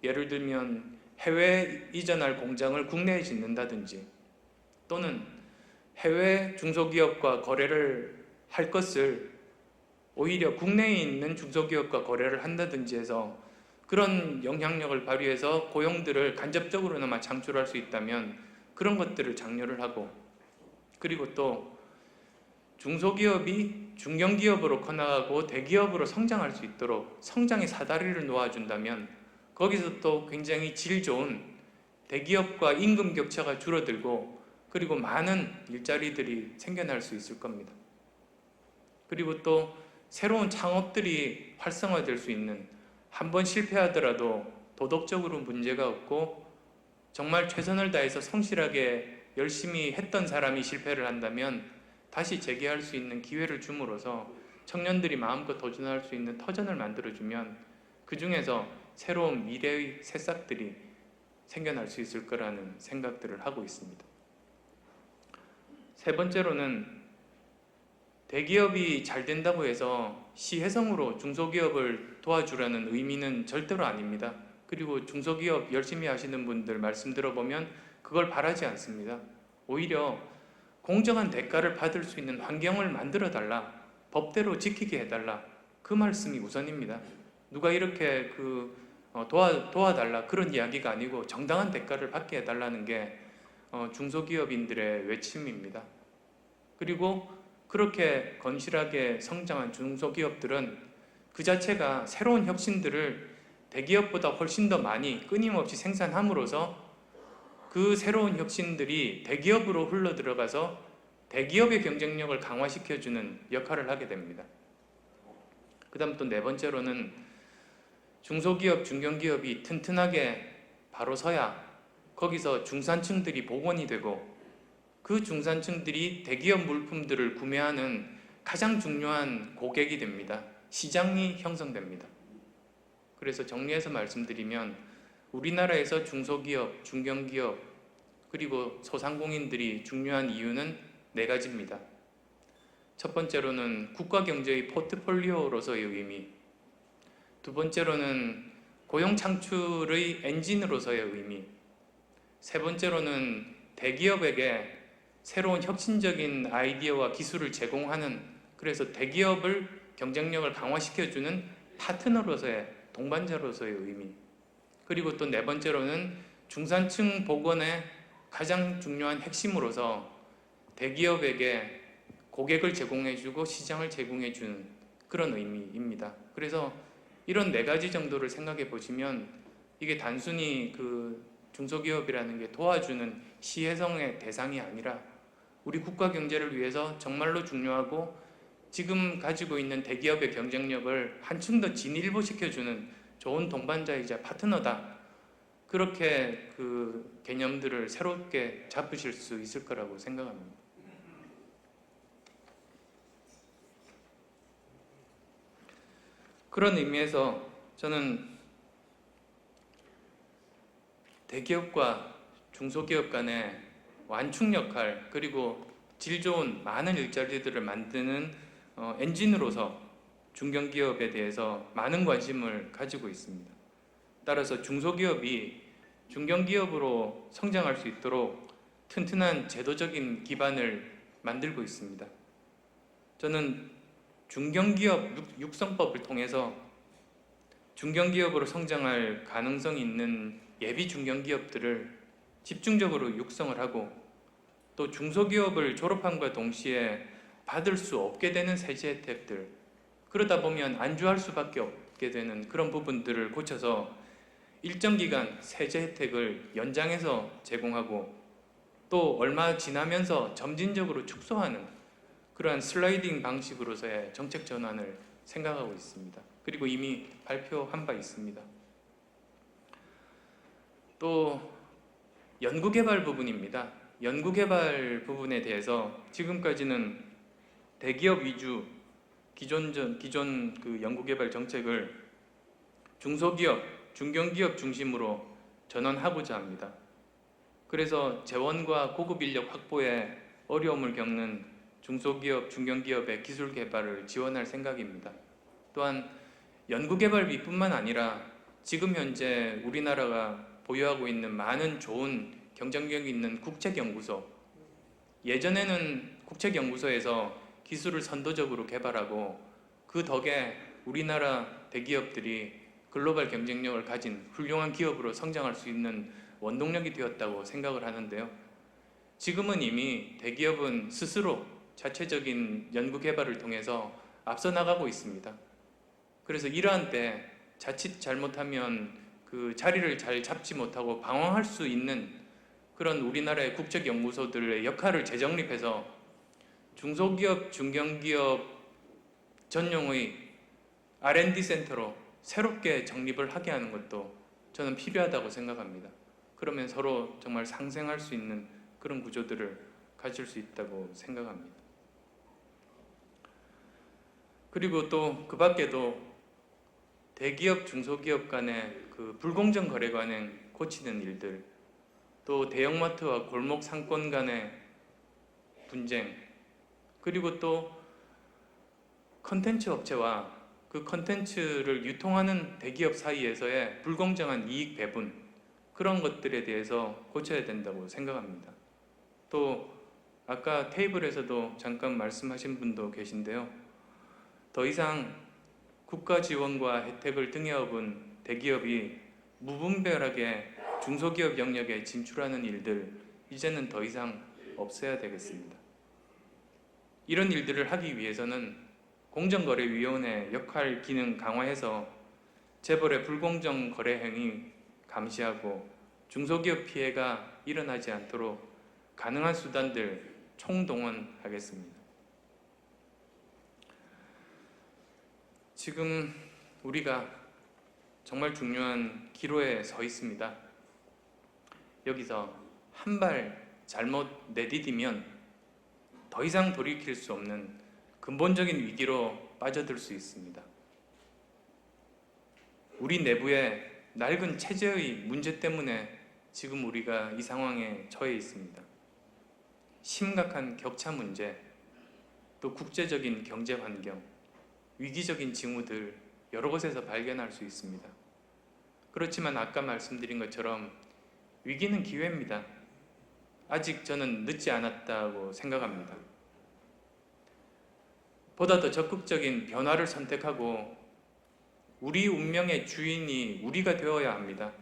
Speaker 1: 예를 들면 해외에 이전할 공장을 국내에 짓는다든지 또는 해외 중소기업과 거래를 할 것을 오히려 국내에 있는 중소기업과 거래를 한다든지 해서 그런 영향력을 발휘해서 고용들을 간접적으로나마 창출할 수 있다면 그런 것들을 장려를 하고 그리고 또 중소기업이 중견기업으로 커나가고 대기업으로 성장할 수 있도록 성장의 사다리를 놓아준다면 거기서 또 굉장히 질 좋은 대기업과 임금 격차가 줄어들고 그리고 많은 일자리들이 생겨날 수 있을 겁니다. 그리고 또 새로운 창업들이 활성화될 수 있는, 한 번 실패하더라도 도덕적으로 문제가 없고 정말 최선을 다해서 성실하게 열심히 했던 사람이 실패를 한다면 다시 재기할 수 있는 기회를 줌으로써 청년들이 마음껏 도전할 수 있는 터전을 만들어주면 그 중에서 새로운 미래의 새싹들이 생겨날 수 있을 거라는 생각들을 하고 있습니다. 세 번째로는 대기업이 잘 된다고 해서 시혜성으로 중소기업을 도와주라는 의미는 절대로 아닙니다. 그리고 중소기업 열심히 하시는 분들 말씀 들어보면 그걸 바라지 않습니다. 오히려 공정한 대가를 받을 수 있는 환경을 만들어 달라, 법대로 지키게 해달라, 그 말씀이 우선입니다. 누가 이렇게 도와달라 그런 이야기가 아니고 정당한 대가를 받게 해달라는 게 중소기업인들의 외침입니다. 그리고 그렇게 건실하게 성장한 중소기업들은 그 자체가 새로운 혁신들을 대기업보다 훨씬 더 많이 끊임없이 생산함으로써 그 새로운 혁신들이 대기업으로 흘러들어가서 대기업의 경쟁력을 강화시켜주는 역할을 하게 됩니다. 그 다음 또 네 번째로는 중소기업, 중견기업이 튼튼하게 바로 서야 거기서 중산층들이 복원이 되고 그 중산층들이 대기업 물품들을 구매하는 가장 중요한 고객이 됩니다. 시장이 형성됩니다. 그래서 정리해서 말씀드리면 우리나라에서 중소기업, 중견기업 그리고 소상공인들이 중요한 이유는 네 가지입니다. 첫 번째로는 국가경제의 포트폴리오로서의 의미, 두 번째로는 고용 창출의 엔진으로서의 의미, 세 번째로는 대기업에게 새로운 혁신적인 아이디어와 기술을 제공하는, 그래서 대기업을 경쟁력을 강화시켜주는 파트너로서의, 동반자로서의 의미, 그리고 또 네 번째로는 중산층 복원의 가장 중요한 핵심으로서 대기업에게 고객을 제공해주고 시장을 제공해주는 그런 의미입니다. 그래서 이런 네 가지 정도를 생각해 보시면 이게 단순히 중소기업이라는 게 도와주는 시혜성의 대상이 아니라 우리 국가 경제를 위해서 정말로 중요하고 지금 가지고 있는 대기업의 경쟁력을 한층 더 진일보시켜주는 좋은 동반자이자 파트너다. 그렇게 그 개념들을 새롭게 잡으실 수 있을 거라고 생각합니다. 그런 의미에서 저는 대기업과 중소기업 간의 완충 역할, 그리고 질 좋은 많은 일자리들을 만드는 엔진으로서 중견기업에 대해서 많은 관심을 가지고 있습니다. 따라서 중소기업이 중견기업으로 성장할 수 있도록 튼튼한 제도적인 기반을 만들고 있습니다. 저는 중견기업 육성법을 통해서 중견기업으로 성장할 가능성이 있는 예비 중견기업들을 집중적으로 육성을 하고 또 중소기업을 졸업함과 동시에 받을 수 없게 되는 세제 혜택들, 그러다 보면 안주할 수밖에 없게 되는 그런 부분들을 고쳐서 일정 기간 세제 혜택을 연장해서 제공하고 또 얼마 지나면서 점진적으로 축소하는 그러한 슬라이딩 방식으로서의 정책 전환을 생각하고 있습니다. 그리고 이미 발표한 바 있습니다. 또 연구개발 부분입니다. 연구개발 부분에 대해서 지금까지는 대기업 위주 기존 그 연구개발 정책을 중소기업, 중견기업 중심으로 전환하고자 합니다. 그래서 재원과 고급 인력 확보에 어려움을 겪는 중소기업, 중견기업의 기술 개발을 지원할 생각입니다. 또한 연구개발비뿐만 아니라 지금 현재 우리나라가 보유하고 있는 많은 좋은 경쟁력 있는 국책연구소, 예전에는 국책연구소에서 기술을 선도적으로 개발하고 그 덕에 우리나라 대기업들이 글로벌 경쟁력을 가진 훌륭한 기업으로 성장할 수 있는 원동력이 되었다고 생각을 하는데요. 지금은 이미 대기업은 스스로 자체적인 연구 개발을 통해서 앞서 나가고 있습니다. 그래서 이러한 때 자칫 잘못하면 그 자리를 잘 잡지 못하고 방황할 수 있는 그런 우리나라의 국책연구소들의 역할을 재정립해서 중소기업, 중견기업 전용의 R&D 센터로 새롭게 정립을 하게 하는 것도 저는 필요하다고 생각합니다. 그러면 서로 정말 상생할 수 있는 그런 구조들을 가질 수 있다고 생각합니다. 그리고 또 그 밖에도 대기업, 중소기업 간의 그 불공정 거래 관행 고치는 일들, 또 대형마트와 골목 상권 간의 분쟁, 그리고 또 컨텐츠 업체와 그 컨텐츠를 유통하는 대기업 사이에서의 불공정한 이익 배분, 그런 것들에 대해서 고쳐야 된다고 생각합니다. 또 아까 테이블에서도 잠깐 말씀하신 분도 계신데요. 더 이상 국가 지원과 혜택을 등에 업은 대기업이 무분별하게 중소기업 영역에 진출하는 일들, 이제는 더 이상 없어야 되겠습니다. 이런 일들을 하기 위해서는 공정거래위원회 역할 기능 강화해서 재벌의 불공정 거래 행위 감시하고 중소기업 피해가 일어나지 않도록 가능한 수단들 총동원하겠습니다. 지금 우리가 정말 중요한 기로에 서 있습니다. 여기서 한 발 잘못 내디디면 더 이상 돌이킬 수 없는 근본적인 위기로 빠져들 수 있습니다. 우리 내부의 낡은 체제의 문제 때문에 지금 우리가 이 상황에 처해 있습니다. 심각한 격차 문제, 또 국제적인 경제 환경, 위기적인 징후들 여러 곳에서 발견할 수 있습니다. 그렇지만 아까 말씀드린 것처럼 위기는 기회입니다. 아직 저는 늦지 않았다고 생각합니다. 보다 더 적극적인 변화를 선택하고 우리 운명의 주인이 우리가 되어야 합니다.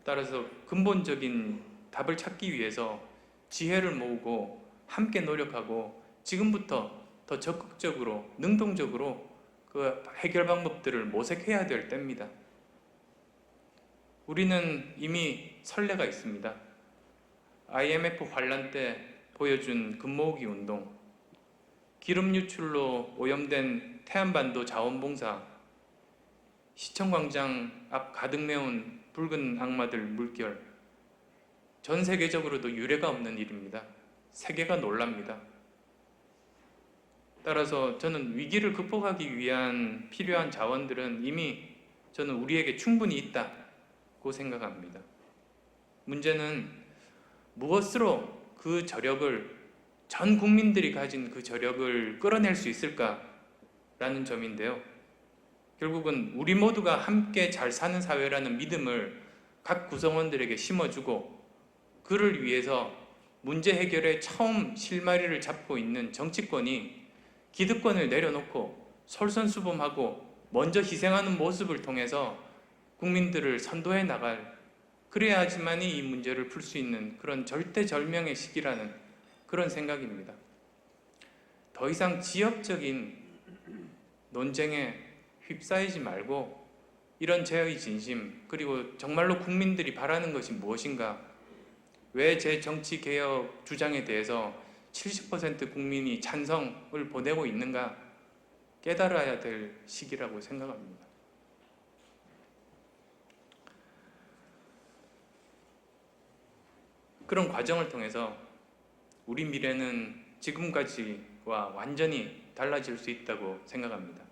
Speaker 1: 따라서 근본적인 답을 찾기 위해서 지혜를 모으고 함께 노력하고 지금부터 더 적극적으로 능동적으로 그 해결 방법들을 모색해야 될 때입니다. 우리는 이미 선례가 있습니다. IMF 환란 때 보여준 금모으기 운동, 기름 유출로 오염된 태안반도 자원봉사, 시청광장 앞 가득 메운 붉은 악마들 물결, 전 세계적으로도 유례가 없는 일입니다. 세계가 놀랍니다. 따라서 저는 위기를 극복하기 위한 필요한 자원들은 이미 저는 우리에게 충분히 있다고 생각합니다. 문제는 무엇으로 그 저력을, 전 국민들이 가진 그 저력을 끌어낼 수 있을까라는 점인데요. 결국은 우리 모두가 함께 잘 사는 사회라는 믿음을 각 구성원들에게 심어주고, 그를 위해서 문제 해결에 처음 실마리를 잡고 있는 정치권이 기득권을 내려놓고 솔선수범하고 먼저 희생하는 모습을 통해서 국민들을 선도해 나갈, 그래야지만이 이 문제를 풀 수 있는 그런 절대절명의 시기라는 그런 생각입니다. 더 이상 지역적인 논쟁에 휩싸이지 말고 이런 제의 진심, 그리고 정말로 국민들이 바라는 것이 무엇인가, 왜 제 정치개혁 주장에 대해서 70% 국민이 찬성을 보내고 있는가 깨달아야 될 시기라고 생각합니다. 그런 과정을 통해서 우리 미래는 지금까지와 완전히 달라질 수 있다고 생각합니다.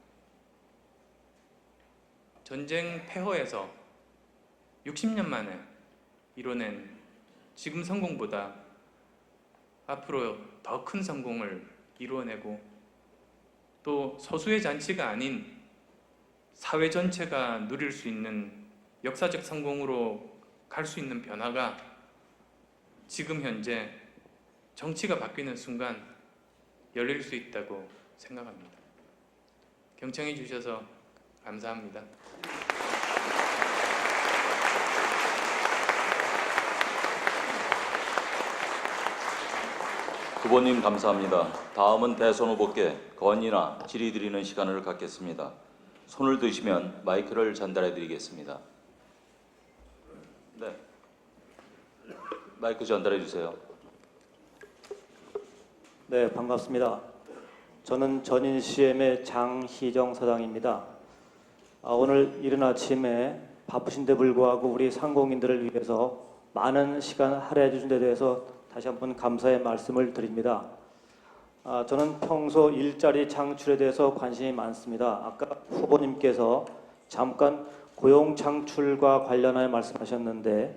Speaker 1: 전쟁 폐허에서 60년 만에 이뤄낸 지금 성공보다 앞으로 더 큰 성공을 이루어내고, 또 소수의 잔치가 아닌 사회 전체가 누릴 수 있는 역사적 성공으로 갈 수 있는 변화가 지금 현재 정치가 바뀌는 순간 열릴 수 있다고 생각합니다. 경청해 주셔서 감사합니다.
Speaker 2: 두 후보님 감사합니다. 다음은 대선 후보께 건의나 질의 드리는 시간을 갖겠습니다. 손을 드시면 마이크를 전달해 드리겠습니다. 네, 마이크 전달해 주세요.
Speaker 3: 네, 반갑습니다. 저는 전인 CM의 장희정 사장입니다. 오늘 이른 아침에 바쁘신데 불구하고 우리 상공인들을 위해서 많은 시간 할애해 주신 데 대해서 다시 한번 감사의 말씀을 드립니다. 저는 평소 일자리 창출에 대해서 관심이 많습니다. 아까 후보님께서 잠깐 고용 창출과 관련하여 말씀하셨는데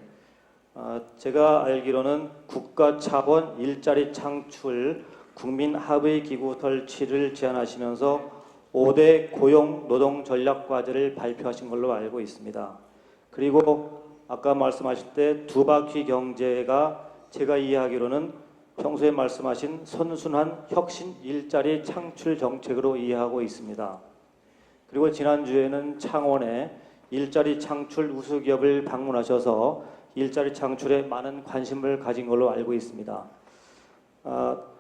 Speaker 3: 제가 알기로는 국가 차원 일자리 창출 국민합의기구 설치를 제안하시면서 5대 고용 노동 전략 과제를 발표하신 걸로 알고 있습니다. 그리고 아까 말씀하실 때 두 바퀴 경제가 제가 이해하기로는 평소에 말씀하신 선순환 혁신 일자리 창출 정책으로 이해하고 있습니다. 그리고 지난주에는 창원에 일자리 창출 우수기업을 방문하셔서 일자리 창출에 많은 관심을 가진 걸로 알고 있습니다.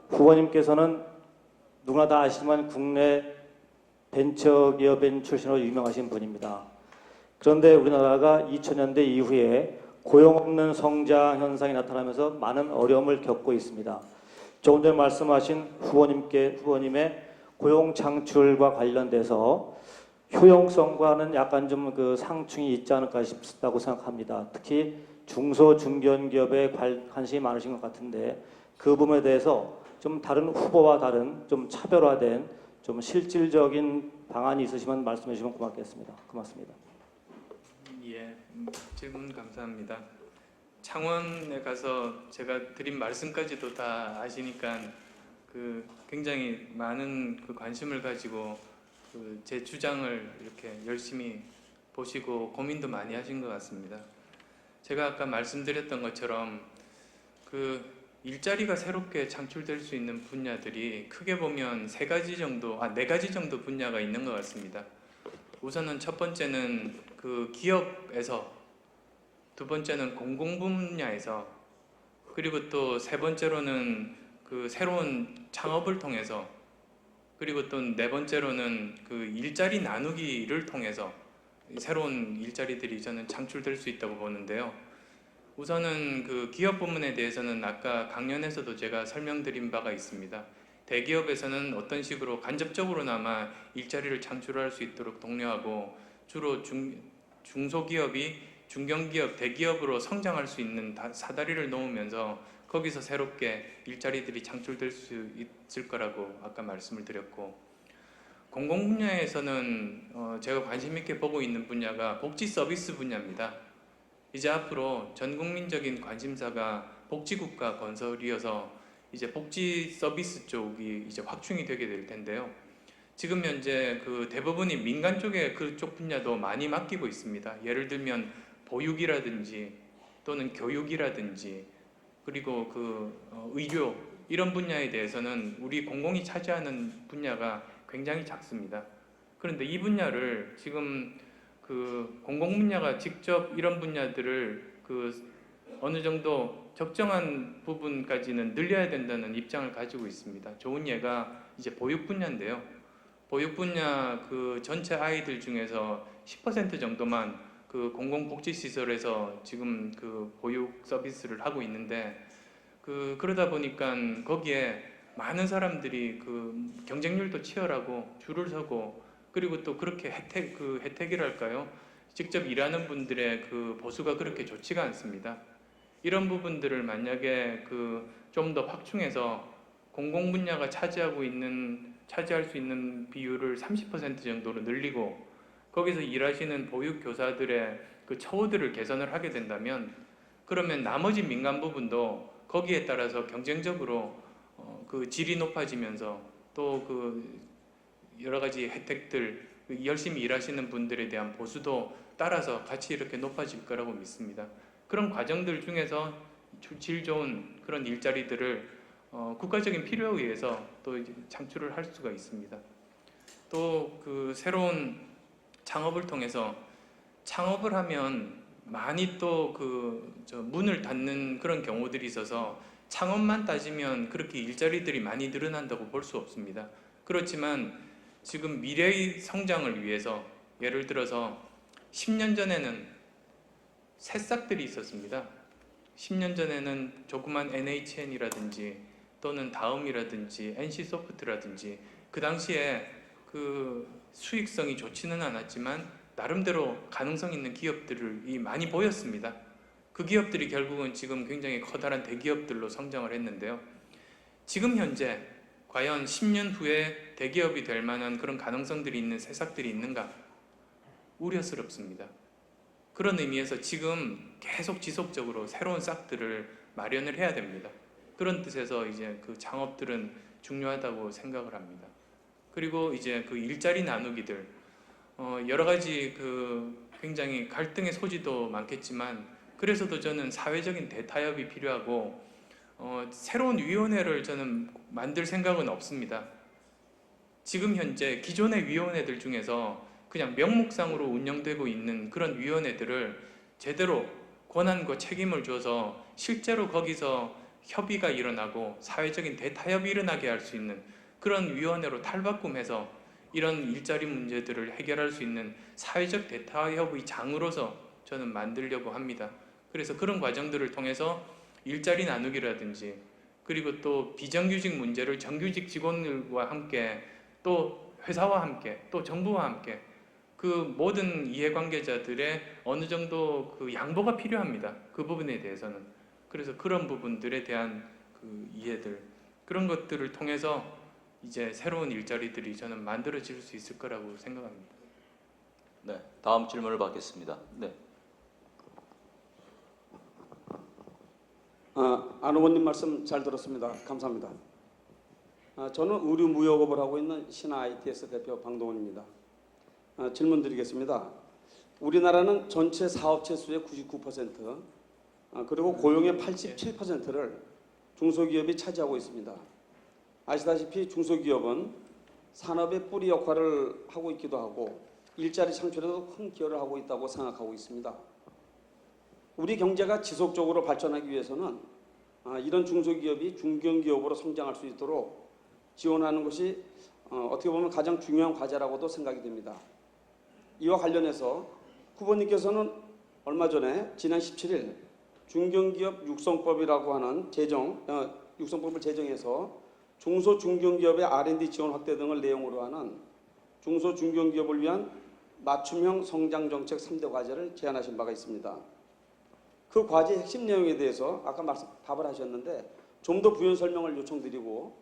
Speaker 3: 후보님께서는 누구나 다 아시지만 국내 벤처기업인 출신으로 유명하신 분입니다. 그런데 우리나라가 2000년대 이후에 고용 없는 성장 현상이 나타나면서 많은 어려움을 겪고 있습니다. 조금 전에 말씀하신 후보님의 고용 창출과 관련돼서 효용성과는 약간 좀 그 상충이 있지 않을까 싶다고 생각합니다. 특히 중소 중견기업에 관심이 많으신 것 같은데 그 부분에 대해서 좀 다른 후보와 다른 좀 차별화된 좀 실질적인 방안이 있으시면 말씀해 주시면 고맙겠습니다. 고맙습니다.
Speaker 1: 예, 질문 감사합니다. 창원에 가서 제가 드린 말씀까지도 다 아시니까 굉장히 많은 관심을 가지고 제 주장을 이렇게 열심히 보시고 고민도 많이 하신 것 같습니다. 제가 아까 말씀드렸던 것처럼 일자리가 새롭게 창출될 수 있는 분야들이 크게 보면 네 가지 정도 분야가 있는 것 같습니다. 우선은 첫 번째는 기업에서, 두 번째는 공공 분야에서, 그리고 또 세 번째로는 새로운 창업을 통해서, 그리고 또 네 번째로는 일자리 나누기를 통해서 새로운 일자리들이 저는 창출될 수 있다고 보는데요. 우선은 기업 부문에 대해서는 아까 강연에서도 제가 설명드린 바가 있습니다. 대기업에서는 어떤 식으로 간접적으로나마 일자리를 창출할 수 있도록 독려하고 주로 중소기업이 중견기업, 대기업으로 성장할 수 있는 사다리를 놓으면서 거기서 새롭게 일자리들이 창출될 수 있을 거라고 아까 말씀을 드렸고, 공공 분야에서는 제가 관심 있게 보고 있는 분야가 복지 서비스 분야입니다. 이제 앞으로 전 국민적인 관심사가 복지국가 건설이어서 이제 복지 서비스 쪽이 이제 확충이 되게 될 텐데요. 지금 현재 대부분이 민간 쪽에 그쪽 분야도 많이 맡기고 있습니다. 예를 들면 보육이라든지 또는 교육이라든지 그리고 의료 이런 분야에 대해서는 우리 공공이 차지하는 분야가 굉장히 작습니다. 그런데 이 분야를 지금 공공 분야가 직접 이런 분야들을 어느 정도 적정한 부분까지는 늘려야 된다는 입장을 가지고 있습니다. 좋은 예가 이제 보육 분야인데요. 보육 분야 전체 아이들 중에서 10% 정도만 공공복지시설에서 지금 보육 서비스를 하고 있는데 그러다 보니까 거기에 많은 사람들이 경쟁률도 치열하고 줄을 서고, 그리고 또 그렇게 혜택이랄까요? 직접 일하는 분들의 보수가 그렇게 좋지가 않습니다. 이런 부분들을 만약에 좀 더 확충해서 공공 분야가 차지할 수 있는 비율을 30% 정도로 늘리고 거기서 일하시는 보육 교사들의 처우들을 개선을 하게 된다면, 그러면 나머지 민간 부분도 거기에 따라서 경쟁적으로 질이 높아지면서 또 여러 가지 혜택들, 열심히 일하시는 분들에 대한 보수도 따라서 같이 이렇게 높아질 거라고 믿습니다. 그런 과정들 중에서 질 좋은 그런 일자리들을 국가적인 필요에 의해서 또 이제 창출을 할 수가 있습니다. 또 새로운 창업을 통해서 하면 많이 또 문을 닫는 그런 경우들이 있어서 창업만 따지면 그렇게 일자리들이 많이 늘어난다고 볼 수 없습니다. 그렇지만 지금 미래의 성장을 위해서 예를 들어서 10년 전에는 새싹들이 있었습니다. 10년 전에는 조그만 NHN이라든지 또는 다음이라든지 NC소프트라든지 그 당시에 그 수익성이 좋지는 않았지만 나름대로 가능성 있는 기업들이 많이 보였습니다. 그 기업들이 결국은 지금 굉장히 커다란 대기업들로 성장을 했는데요. 지금 현재 과연 10년 후에 대기업이 될 만한 그런 가능성들이 있는 새싹들이 있는가? 우려스럽습니다. 그런 의미에서 지금 계속 지속적으로 새로운 싹들을 마련을 해야 됩니다. 그런 뜻에서 이제 그 창업들은 중요하다고 생각을 합니다. 그리고 이제 그 일자리 나누기들 여러 가지 그 굉장히 갈등의 소지도 많겠지만 그래서도 저는 사회적인 대타협이 필요하고 새로운 위원회를 저는 만들 생각은 없습니다. 지금 현재 기존의 위원회들 중에서 그냥 명목상으로 운영되고 있는 그런 위원회들을 제대로 권한과 책임을 줘서 실제로 거기서 협의가 일어나고 사회적인 대타협이 일어나게 할 수 있는 그런 위원회로 탈바꿈해서 이런 일자리 문제들을 해결할 수 있는 사회적 대타협의 장으로서 저는 만들려고 합니다. 그래서 그런 과정들을 통해서 일자리 나누기라든지 그리고 또 비정규직 문제를 정규직 직원들과 함께 또 회사와 함께 또 정부와 함께 그 모든 이해관계자들의 어느 정도 그 양보가 필요합니다. 그 부분에 대해서는. 그래서 그런 부분들에 대한 그 이해들 그런 것들을 통해서 이제 새로운 일자리들이 저는 만들어질 수 있을 거라고 생각합니다.
Speaker 2: 네, 다음 질문을 받겠습니다. 네.
Speaker 4: 안 의원님 말씀 잘 들었습니다. 감사합니다. 저는 의류무역업을 하고 있는 신화 ITS 대표 방동원입니다. 질문 드리겠습니다. 우리나라는 전체 사업체 수의 99% 그리고 고용의 87%를 중소기업이 차지하고 있습니다. 아시다시피 중소기업은 산업의 뿌리 역할을 하고 있기도 하고 일자리 창출에도 큰 기여를 하고 있다고 생각하고 있습니다. 우리 경제가 지속적으로 발전하기 위해서는 이런 중소기업이 중견기업으로 성장할 수 있도록 지원하는 것이 어떻게 보면 가장 중요한 과제라고도 생각이 됩니다. 이와 관련해서 후보님께서는 얼마 전에 지난 17일 중견기업 육성법이라고 하는 육성법을 제정해서 중소중견기업의 R&D 지원 확대 등을 내용으로 하는 중소중견기업을 위한 맞춤형 성장정책 3대 과제를 제안하신 바가 있습니다. 그 과제의 핵심 내용에 대해서 아까 답을 하셨는데 좀 더 부연 설명을 요청드리고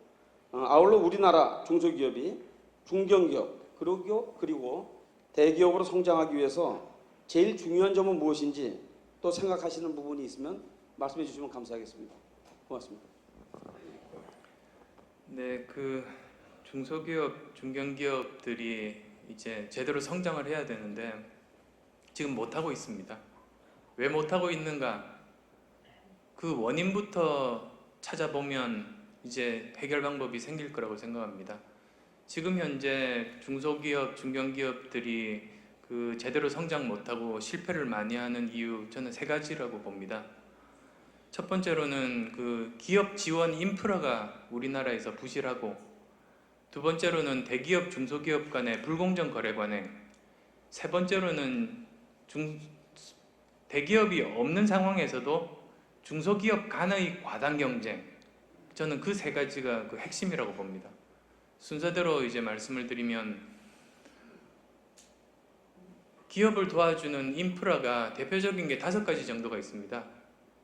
Speaker 4: 아울러 우리나라 중소기업이 중견기업 그리고 대기업으로 성장하기 위해서 제일 중요한 점은 무엇인지 또 생각하시는 부분이 있으면 말씀해 주시면 감사하겠습니다. 고맙습니다.
Speaker 1: 네, 그 중소기업, 중견기업들이 이제 제대로 성장을 해야 되는데 지금 못하고 있습니다. 왜 못하고 있는가? 그 원인부터 찾아보면 이제 해결 방법이 생길 거라고 생각합니다. 지금 현재 중소기업, 중견기업들이 그 제대로 성장 못하고 실패를 많이 하는 이유 저는 세 가지라고 봅니다. 첫 번째로는 그 기업 지원 인프라가 우리나라에서 부실하고 두 번째로는 대기업, 중소기업 간의 불공정 거래 관행 세 번째로는 대기업이 없는 상황에서도 중소기업 간의 과당 경쟁 저는 그 세 가지가 그 핵심이라고 봅니다. 순서대로 이제 말씀을 드리면 기업을 도와주는 인프라가 대표적인 게 5가지 정도가 있습니다.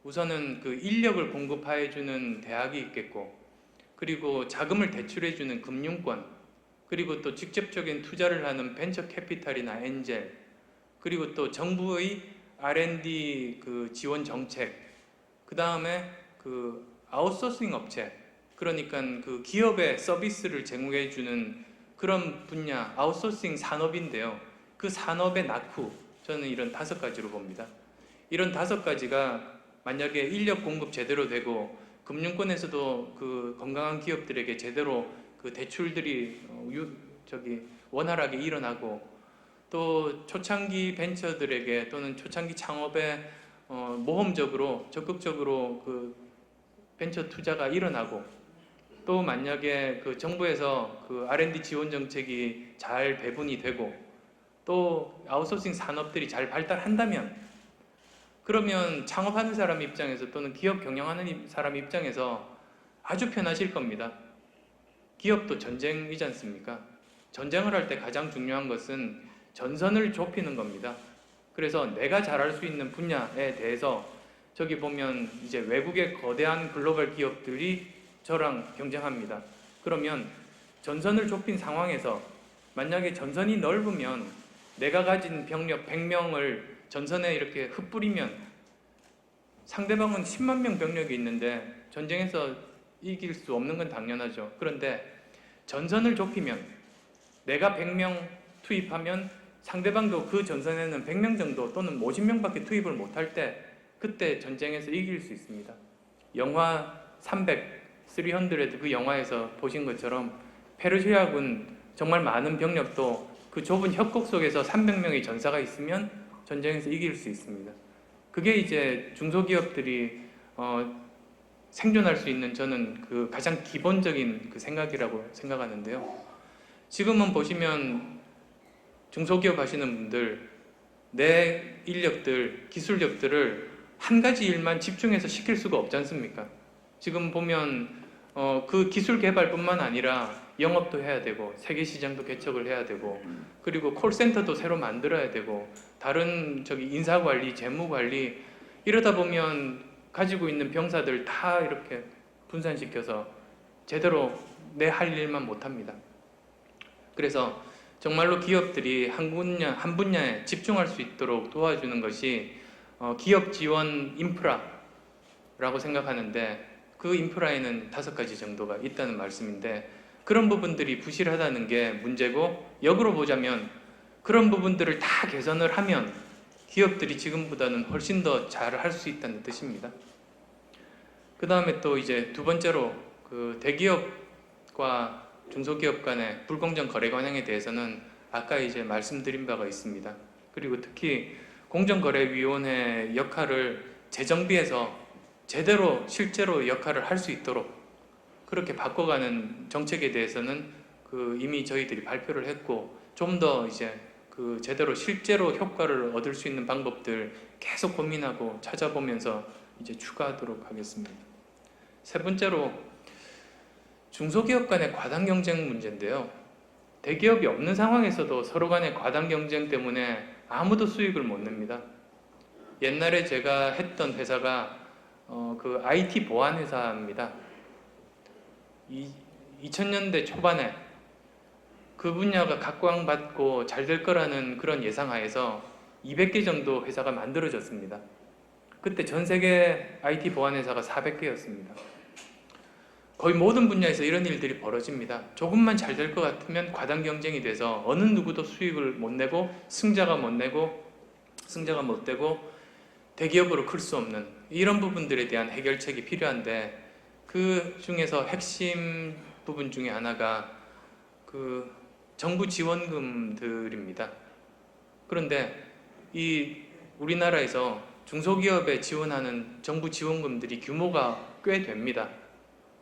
Speaker 1: 우선은 그 인력을 공급해주는 대학이 있겠고 그리고 자금을 대출해주는 금융권 그리고 또 직접적인 투자를 하는 벤처 캐피탈이나 엔젤 그리고 또 정부의 R&D 그 지원 정책 그 다음에 그 아웃소싱 업체 그러니까 그 기업의 서비스를 제공해주는 그런 분야 아웃소싱 산업인데요. 그 산업의 낙후 저는 이런 5가지로 봅니다. 이런 5가지가 만약에 인력 공급 제대로 되고 금융권에서도 그 건강한 기업들에게 제대로 그 대출들이 원활하게 일어나고 또 초창기 벤처들에게 또는 초창기 창업에 모험적으로 적극적으로 그 벤처 투자가 일어나고 또 만약에 그 정부에서 그 R&D 지원 정책이 잘 배분이 되고 또 아웃소싱 산업들이 잘 발달한다면 그러면 창업하는 사람 입장에서 또는 기업 경영하는 사람 입장에서 아주 편하실 겁니다. 기업도 전쟁이지 않습니까? 전쟁을 할 때 가장 중요한 것은 전선을 좁히는 겁니다. 그래서 내가 잘할 수 있는 분야에 대해서 저기 보면 이제 외국의 거대한 글로벌 기업들이 저랑 경쟁합니다. 그러면 전선을 좁힌 상황에서 만약에 전선이 넓으면 내가 가진 병력 100명을 전선에 이렇게 흩뿌리면 상대방은 10만 명 병력이 있는데 전쟁에서 이길 수 없는 건 당연하죠. 그런데 전선을 좁히면 내가 100명 투입하면 상대방도 그 전선에는 100명 정도 또는 50명밖에 투입을 못할 때 그때 전쟁에서 이길 수 있습니다. 영화 300 그 영화에서 보신 것처럼 페르시아군 정말 많은 병력도 그 좁은 협곡 속에서 300명의 전사가 있으면 전쟁에서 이길 수 있습니다. 그게 이제 중소기업들이 생존할 수 있는 저는 그 가장 기본적인 그 생각이라고 생각하는데요. 지금은 보시면 중소기업 하시는 분들 내 인력들, 기술력들을 한 가지 일만 집중해서 시킬 수가 없지 않습니까? 지금 보면 그 기술 개발뿐만 아니라 영업도 해야 되고 세계 시장도 개척을 해야 되고 그리고 콜센터도 새로 만들어야 되고 다른 저기 인사 관리, 재무 관리 이러다 보면 가지고 있는 병사들 다 이렇게 분산시켜서 제대로 내 할 일만 못 합니다. 그래서 정말로 기업들이 한 분야에 집중할 수 있도록 도와주는 것이 기업 지원 인프라라고 생각하는데 그 인프라에는 5가지 정도가 있다는 말씀인데 그런 부분들이 부실하다는 게 문제고 역으로 보자면 그런 부분들을 다 개선을 하면 기업들이 지금보다는 훨씬 더 잘 할 수 있다는 뜻입니다. 그 다음에 또 이제 두 번째로 그 대기업과 중소기업 간의 불공정 거래 관행에 대해서는 아까 이제 말씀드린 바가 있습니다. 그리고 특히 공정거래위원회 역할을 재정비해서 제대로 실제로 역할을 할 수 있도록 그렇게 바꿔가는 정책에 대해서는 그 이미 저희들이 발표를 했고 좀 더 이제 그 제대로 실제로 효과를 얻을 수 있는 방법들 계속 고민하고 찾아보면서 이제 추가하도록 하겠습니다. 세 번째로 중소기업 간의 과당 경쟁 문제인데요. 대기업이 없는 상황에서도 서로 간의 과당 경쟁 때문에 아무도 수익을 못 냅니다. 옛날에 제가 했던 회사가 그 IT 보안 회사입니다. 2000년대 초반에 그 분야가 각광받고 잘 될 거라는 그런 예상하에서 200개 정도 회사가 만들어졌습니다. 그때 전 세계 IT 보안 회사가 400개였습니다. 거의 모든 분야에서 이런 일들이 벌어집니다. 조금만 잘 될 것 같으면 과당 경쟁이 돼서 어느 누구도 수익을 못 내고 승자가 못 되고 대기업으로 클 수 없는 이런 부분들에 대한 해결책이 필요한데 그 중에서 핵심 부분 중에 하나가 그 정부 지원금들입니다. 그런데 이 우리나라에서 중소기업에 지원하는 정부 지원금들이 규모가 꽤 됩니다.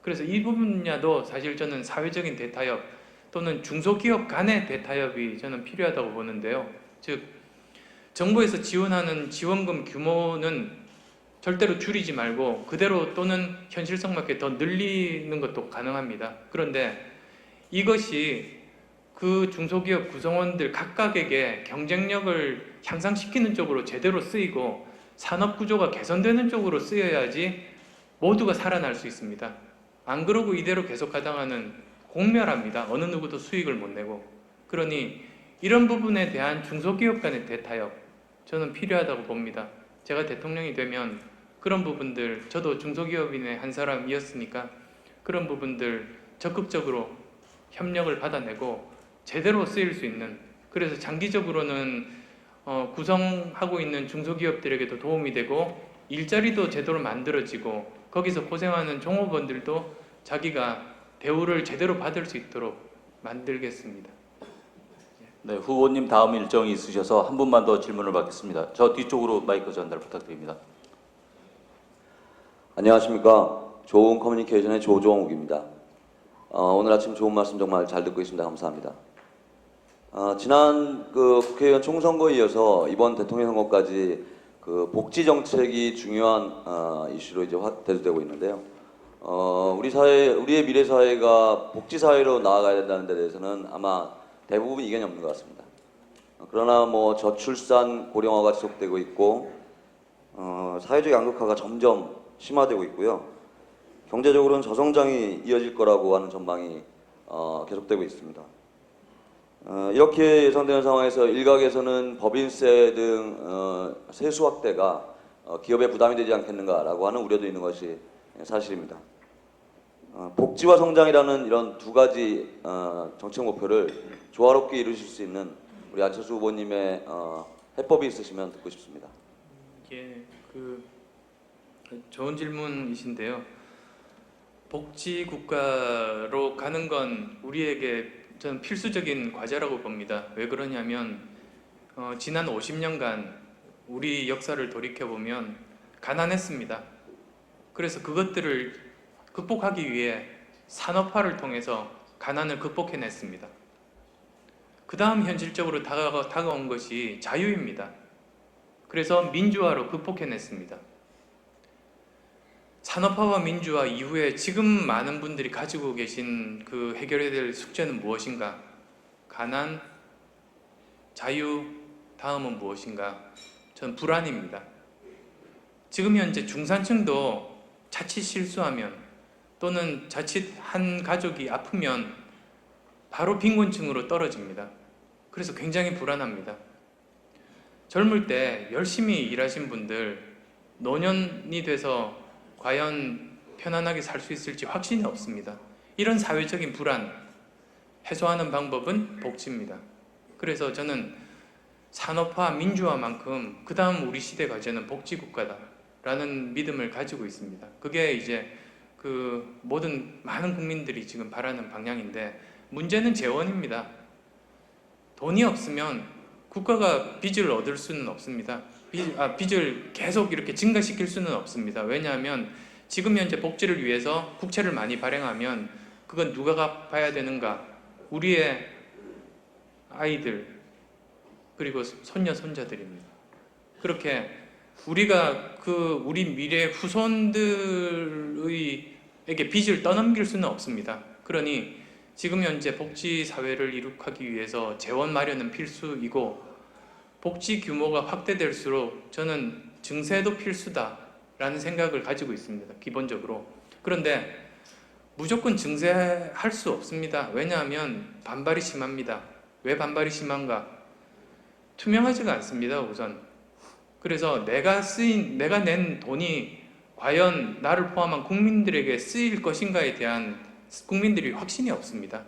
Speaker 1: 그래서 이 분야도 사실 저는 사회적인 대타협 또는 중소기업 간의 대타협이 저는 필요하다고 보는데요. 즉 정부에서 지원하는 지원금 규모는 절대로 줄이지 말고 그대로 또는 현실성 맞게 더 늘리는 것도 가능합니다. 그런데 이것이 그 중소기업 구성원들 각각에게 경쟁력을 향상시키는 쪽으로 제대로 쓰이고 산업 구조가 개선되는 쪽으로 쓰여야지 모두가 살아날 수 있습니다. 안 그러고 이대로 계속 가다가는 공멸합니다. 어느 누구도 수익을 못 내고. 그러니 이런 부분에 대한 중소기업 간의 대타협 저는 필요하다고 봅니다. 제가 대통령이 되면 그런 부분들, 저도 중소기업인의 한 사람이었으니까 그런 부분들 적극적으로 협력을 받아내고 제대로 쓰일 수 있는, 그래서 장기적으로는 구성하고 있는 중소기업들에게도 도움이 되고 일자리도 제대로 만들어지고 거기서 고생하는 종업원들도 자기가 대우를 제대로 받을 수 있도록 만들겠습니다.
Speaker 2: 네, 후보님 다음 일정이 있으셔서 한 분만 더 질문을 받겠습니다. 저 뒤쪽으로 마이크 전달 부탁드립니다.
Speaker 5: 안녕하십니까. 좋은 커뮤니케이션의 조종욱입니다. 오늘 아침 좋은 말씀 정말 잘 듣고 있습니다. 감사합니다. 지난 국회의원 총선거에 이어서 이번 대통령 선거까지 복지 정책이 중요한 이슈로 이제 대두되고 있는데요. 우리의 미래 사회가 복지 사회로 나아가야 된다는 데 대해서는 아마 대부분 이견이 없는 것 같습니다. 그러나 저출산 고령화가 지속되고 있고 사회적 양극화가 점점 심화되고 있고요. 경제적으로는 저성장이 이어질 거라고 하는 전망이 계속되고 있습니다. 이렇게 예상되는 상황에서 일각에서는 법인세 등 세수 확대가 기업에 부담이 되지 않겠는가라고 하는 우려도 있는 것이 사실입니다. 복지와 성장이라는 이런 두 가지 정책 목표를 조화롭게 이루실 수 있는 우리 안철수 후보님의 해법이 있으시면 듣고 싶습니다.
Speaker 1: 예, 좋은 질문이신데요. 복지 국가로 가는 건 우리에게 저는 필수적인 과제라고 봅니다. 왜 그러냐면 지난 50년간 우리 역사를 돌이켜보면 가난했습니다. 그래서 그것들을 극복하기 위해 산업화를 통해서 가난을 극복해냈습니다. 그 다음 현실적으로 다가온 것이 자유입니다. 그래서 민주화로 극복해냈습니다. 산업화와 민주화 이후에 지금 많은 분들이 가지고 계신 해결해야 될 숙제는 무엇인가? 가난, 자유, 다음은 무엇인가? 저는 불안입니다. 지금 현재 중산층도 자칫 실수하면 또는 자칫 한 가족이 아프면 바로 빈곤층으로 떨어집니다. 그래서 굉장히 불안합니다. 젊을 때 열심히 일하신 분들 노년이 돼서 과연 편안하게 살 수 있을지 확신이 없습니다. 이런 사회적인 불안 해소하는 방법은 복지입니다. 그래서 저는 산업화, 민주화만큼 그 다음 우리 시대 과제는 복지국가다라는 믿음을 가지고 있습니다. 그게 이제 모든 많은 국민들이 지금 바라는 방향인데 문제는 재원입니다. 돈이 없으면 국가가 빚을 얻을 수는 없습니다. 빚을 계속 이렇게 증가시킬 수는 없습니다. 왜냐하면 지금 현재 복지를 위해서 국채를 많이 발행하면 그건 누가 갚아야 되는가? 우리의 아이들 그리고 손녀 손자들입니다. 그렇게 우리가 우리 미래 후손들에게 빚을 떠넘길 수는 없습니다. 그러니 지금 현재 복지 사회를 이룩하기 위해서 재원 마련은 필수이고 복지 규모가 확대될수록 저는 증세도 필수다라는 생각을 가지고 있습니다. 기본적으로. 그런데 무조건 증세할 수 없습니다. 왜냐하면 반발이 심합니다. 왜 반발이 심한가? 투명하지가 않습니다. 우선. 그래서 내가 낸 돈이 과연 나를 포함한 국민들에게 쓰일 것인가에 대한 국민들이 확신이 없습니다.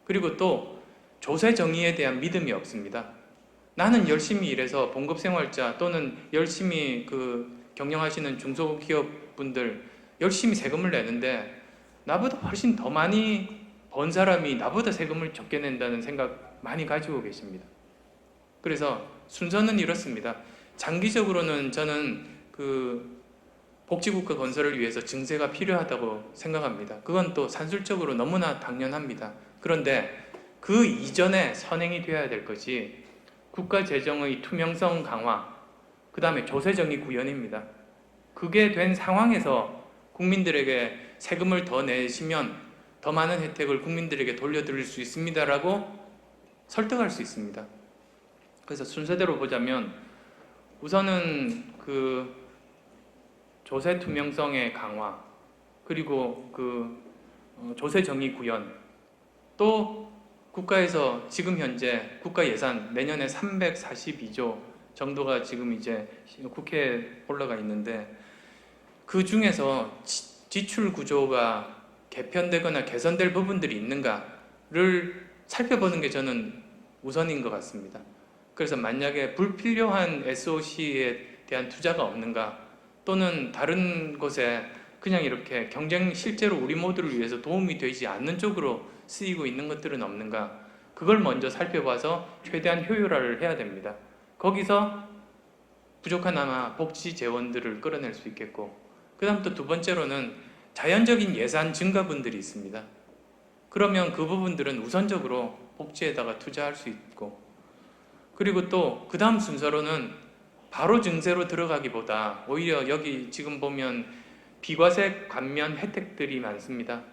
Speaker 1: 그리고 또 조세 정의에 대한 믿음이 없습니다. 나는 열심히 일해서 봉급생활자 또는 열심히 경영하시는 중소기업분들 열심히 세금을 내는데 나보다 훨씬 더 많이 번 사람이 나보다 세금을 적게 낸다는 생각 많이 가지고 계십니다. 그래서 순서는 이렇습니다. 장기적으로는 저는 복지국가 건설을 위해서 증세가 필요하다고 생각합니다. 그건 또 산술적으로 너무나 당연합니다. 그런데 그 이전에 선행이 되어야 될 것이 국가 재정의 투명성 강화, 그 다음에 조세정의 구현입니다. 그게 된 상황에서 국민들에게 세금을 더 내시면 더 많은 혜택을 국민들에게 돌려드릴 수 있습니다라고 설득할 수 있습니다. 그래서 순서대로 보자면 우선은 조세 투명성의 강화, 그리고 조세 정의 구현, 또 국가에서 지금 현재 국가 예산 내년에 342조 정도가 지금 이제 국회에 올라가 있는데 그 중에서 지출 구조가 개편되거나 개선될 부분들이 있는가를 살펴보는 게 저는 우선인 것 같습니다. 그래서 만약에 불필요한 SOC에 대한 투자가 없는가 또는 다른 곳에 그냥 이렇게 실제로 우리 모두를 위해서 도움이 되지 않는 쪽으로 쓰이고 있는 것들은 없는가, 그걸 먼저 살펴봐서 최대한 효율화를 해야 됩니다. 거기서 부족한 복지 재원들을 끌어낼 수 있겠고, 그 다음 또 두 번째로는 자연적인 예산 증가분들이 있습니다. 그러면 그 부분들은 우선적으로 복지에다가 투자할 수 있고, 그리고 또 그 다음 순서로는 바로 증세로 들어가기보다 오히려 여기 지금 보면 비과세 감면 혜택들이 많습니다.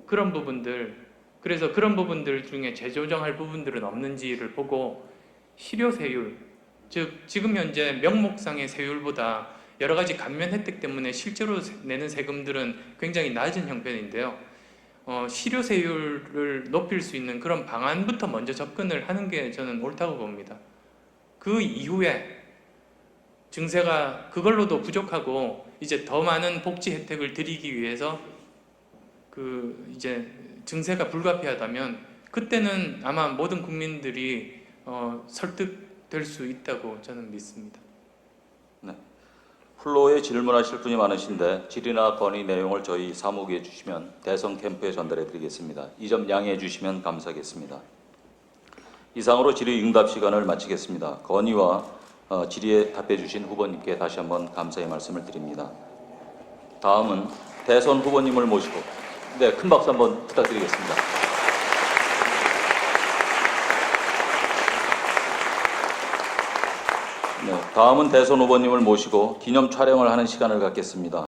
Speaker 1: 그런 부분들, 그래서 그런 부분들 중에 재조정할 부분들은 없는지를 보고 실효세율, 즉 지금 현재 명목상의 세율보다 여러 가지 감면 혜택 때문에 실제로 내는 세금들은 굉장히 낮은 형편인데요. 실효세율을 높일 수 있는 그런 방안부터 먼저 접근을 하는 게 저는 옳다고 봅니다. 그 이후에 증세가 그걸로도 부족하고 이제 더 많은 복지 혜택을 드리기 위해서 이제 증세가 불가피하다면 그때는 아마 모든 국민들이 설득될 수 있다고 저는 믿습니다.
Speaker 2: 네. 플로어에 질문하실 분이 많으신데 질의나 건의 내용을 저희 사무국에 주시면 대선 캠프에 전달해 드리겠습니다. 이 점 양해해 주시면 감사하겠습니다. 이상으로 질의 응답 시간을 마치겠습니다. 건의와 질의에 답해 주신 후보님께 다시 한번 감사의 말씀을 드립니다. 다음은 대선 후보님을 모시고 큰 박수 한번 부탁드리겠습니다. 다음은 대선 후보님을 모시고 기념 촬영을 하는 시간을 갖겠습니다.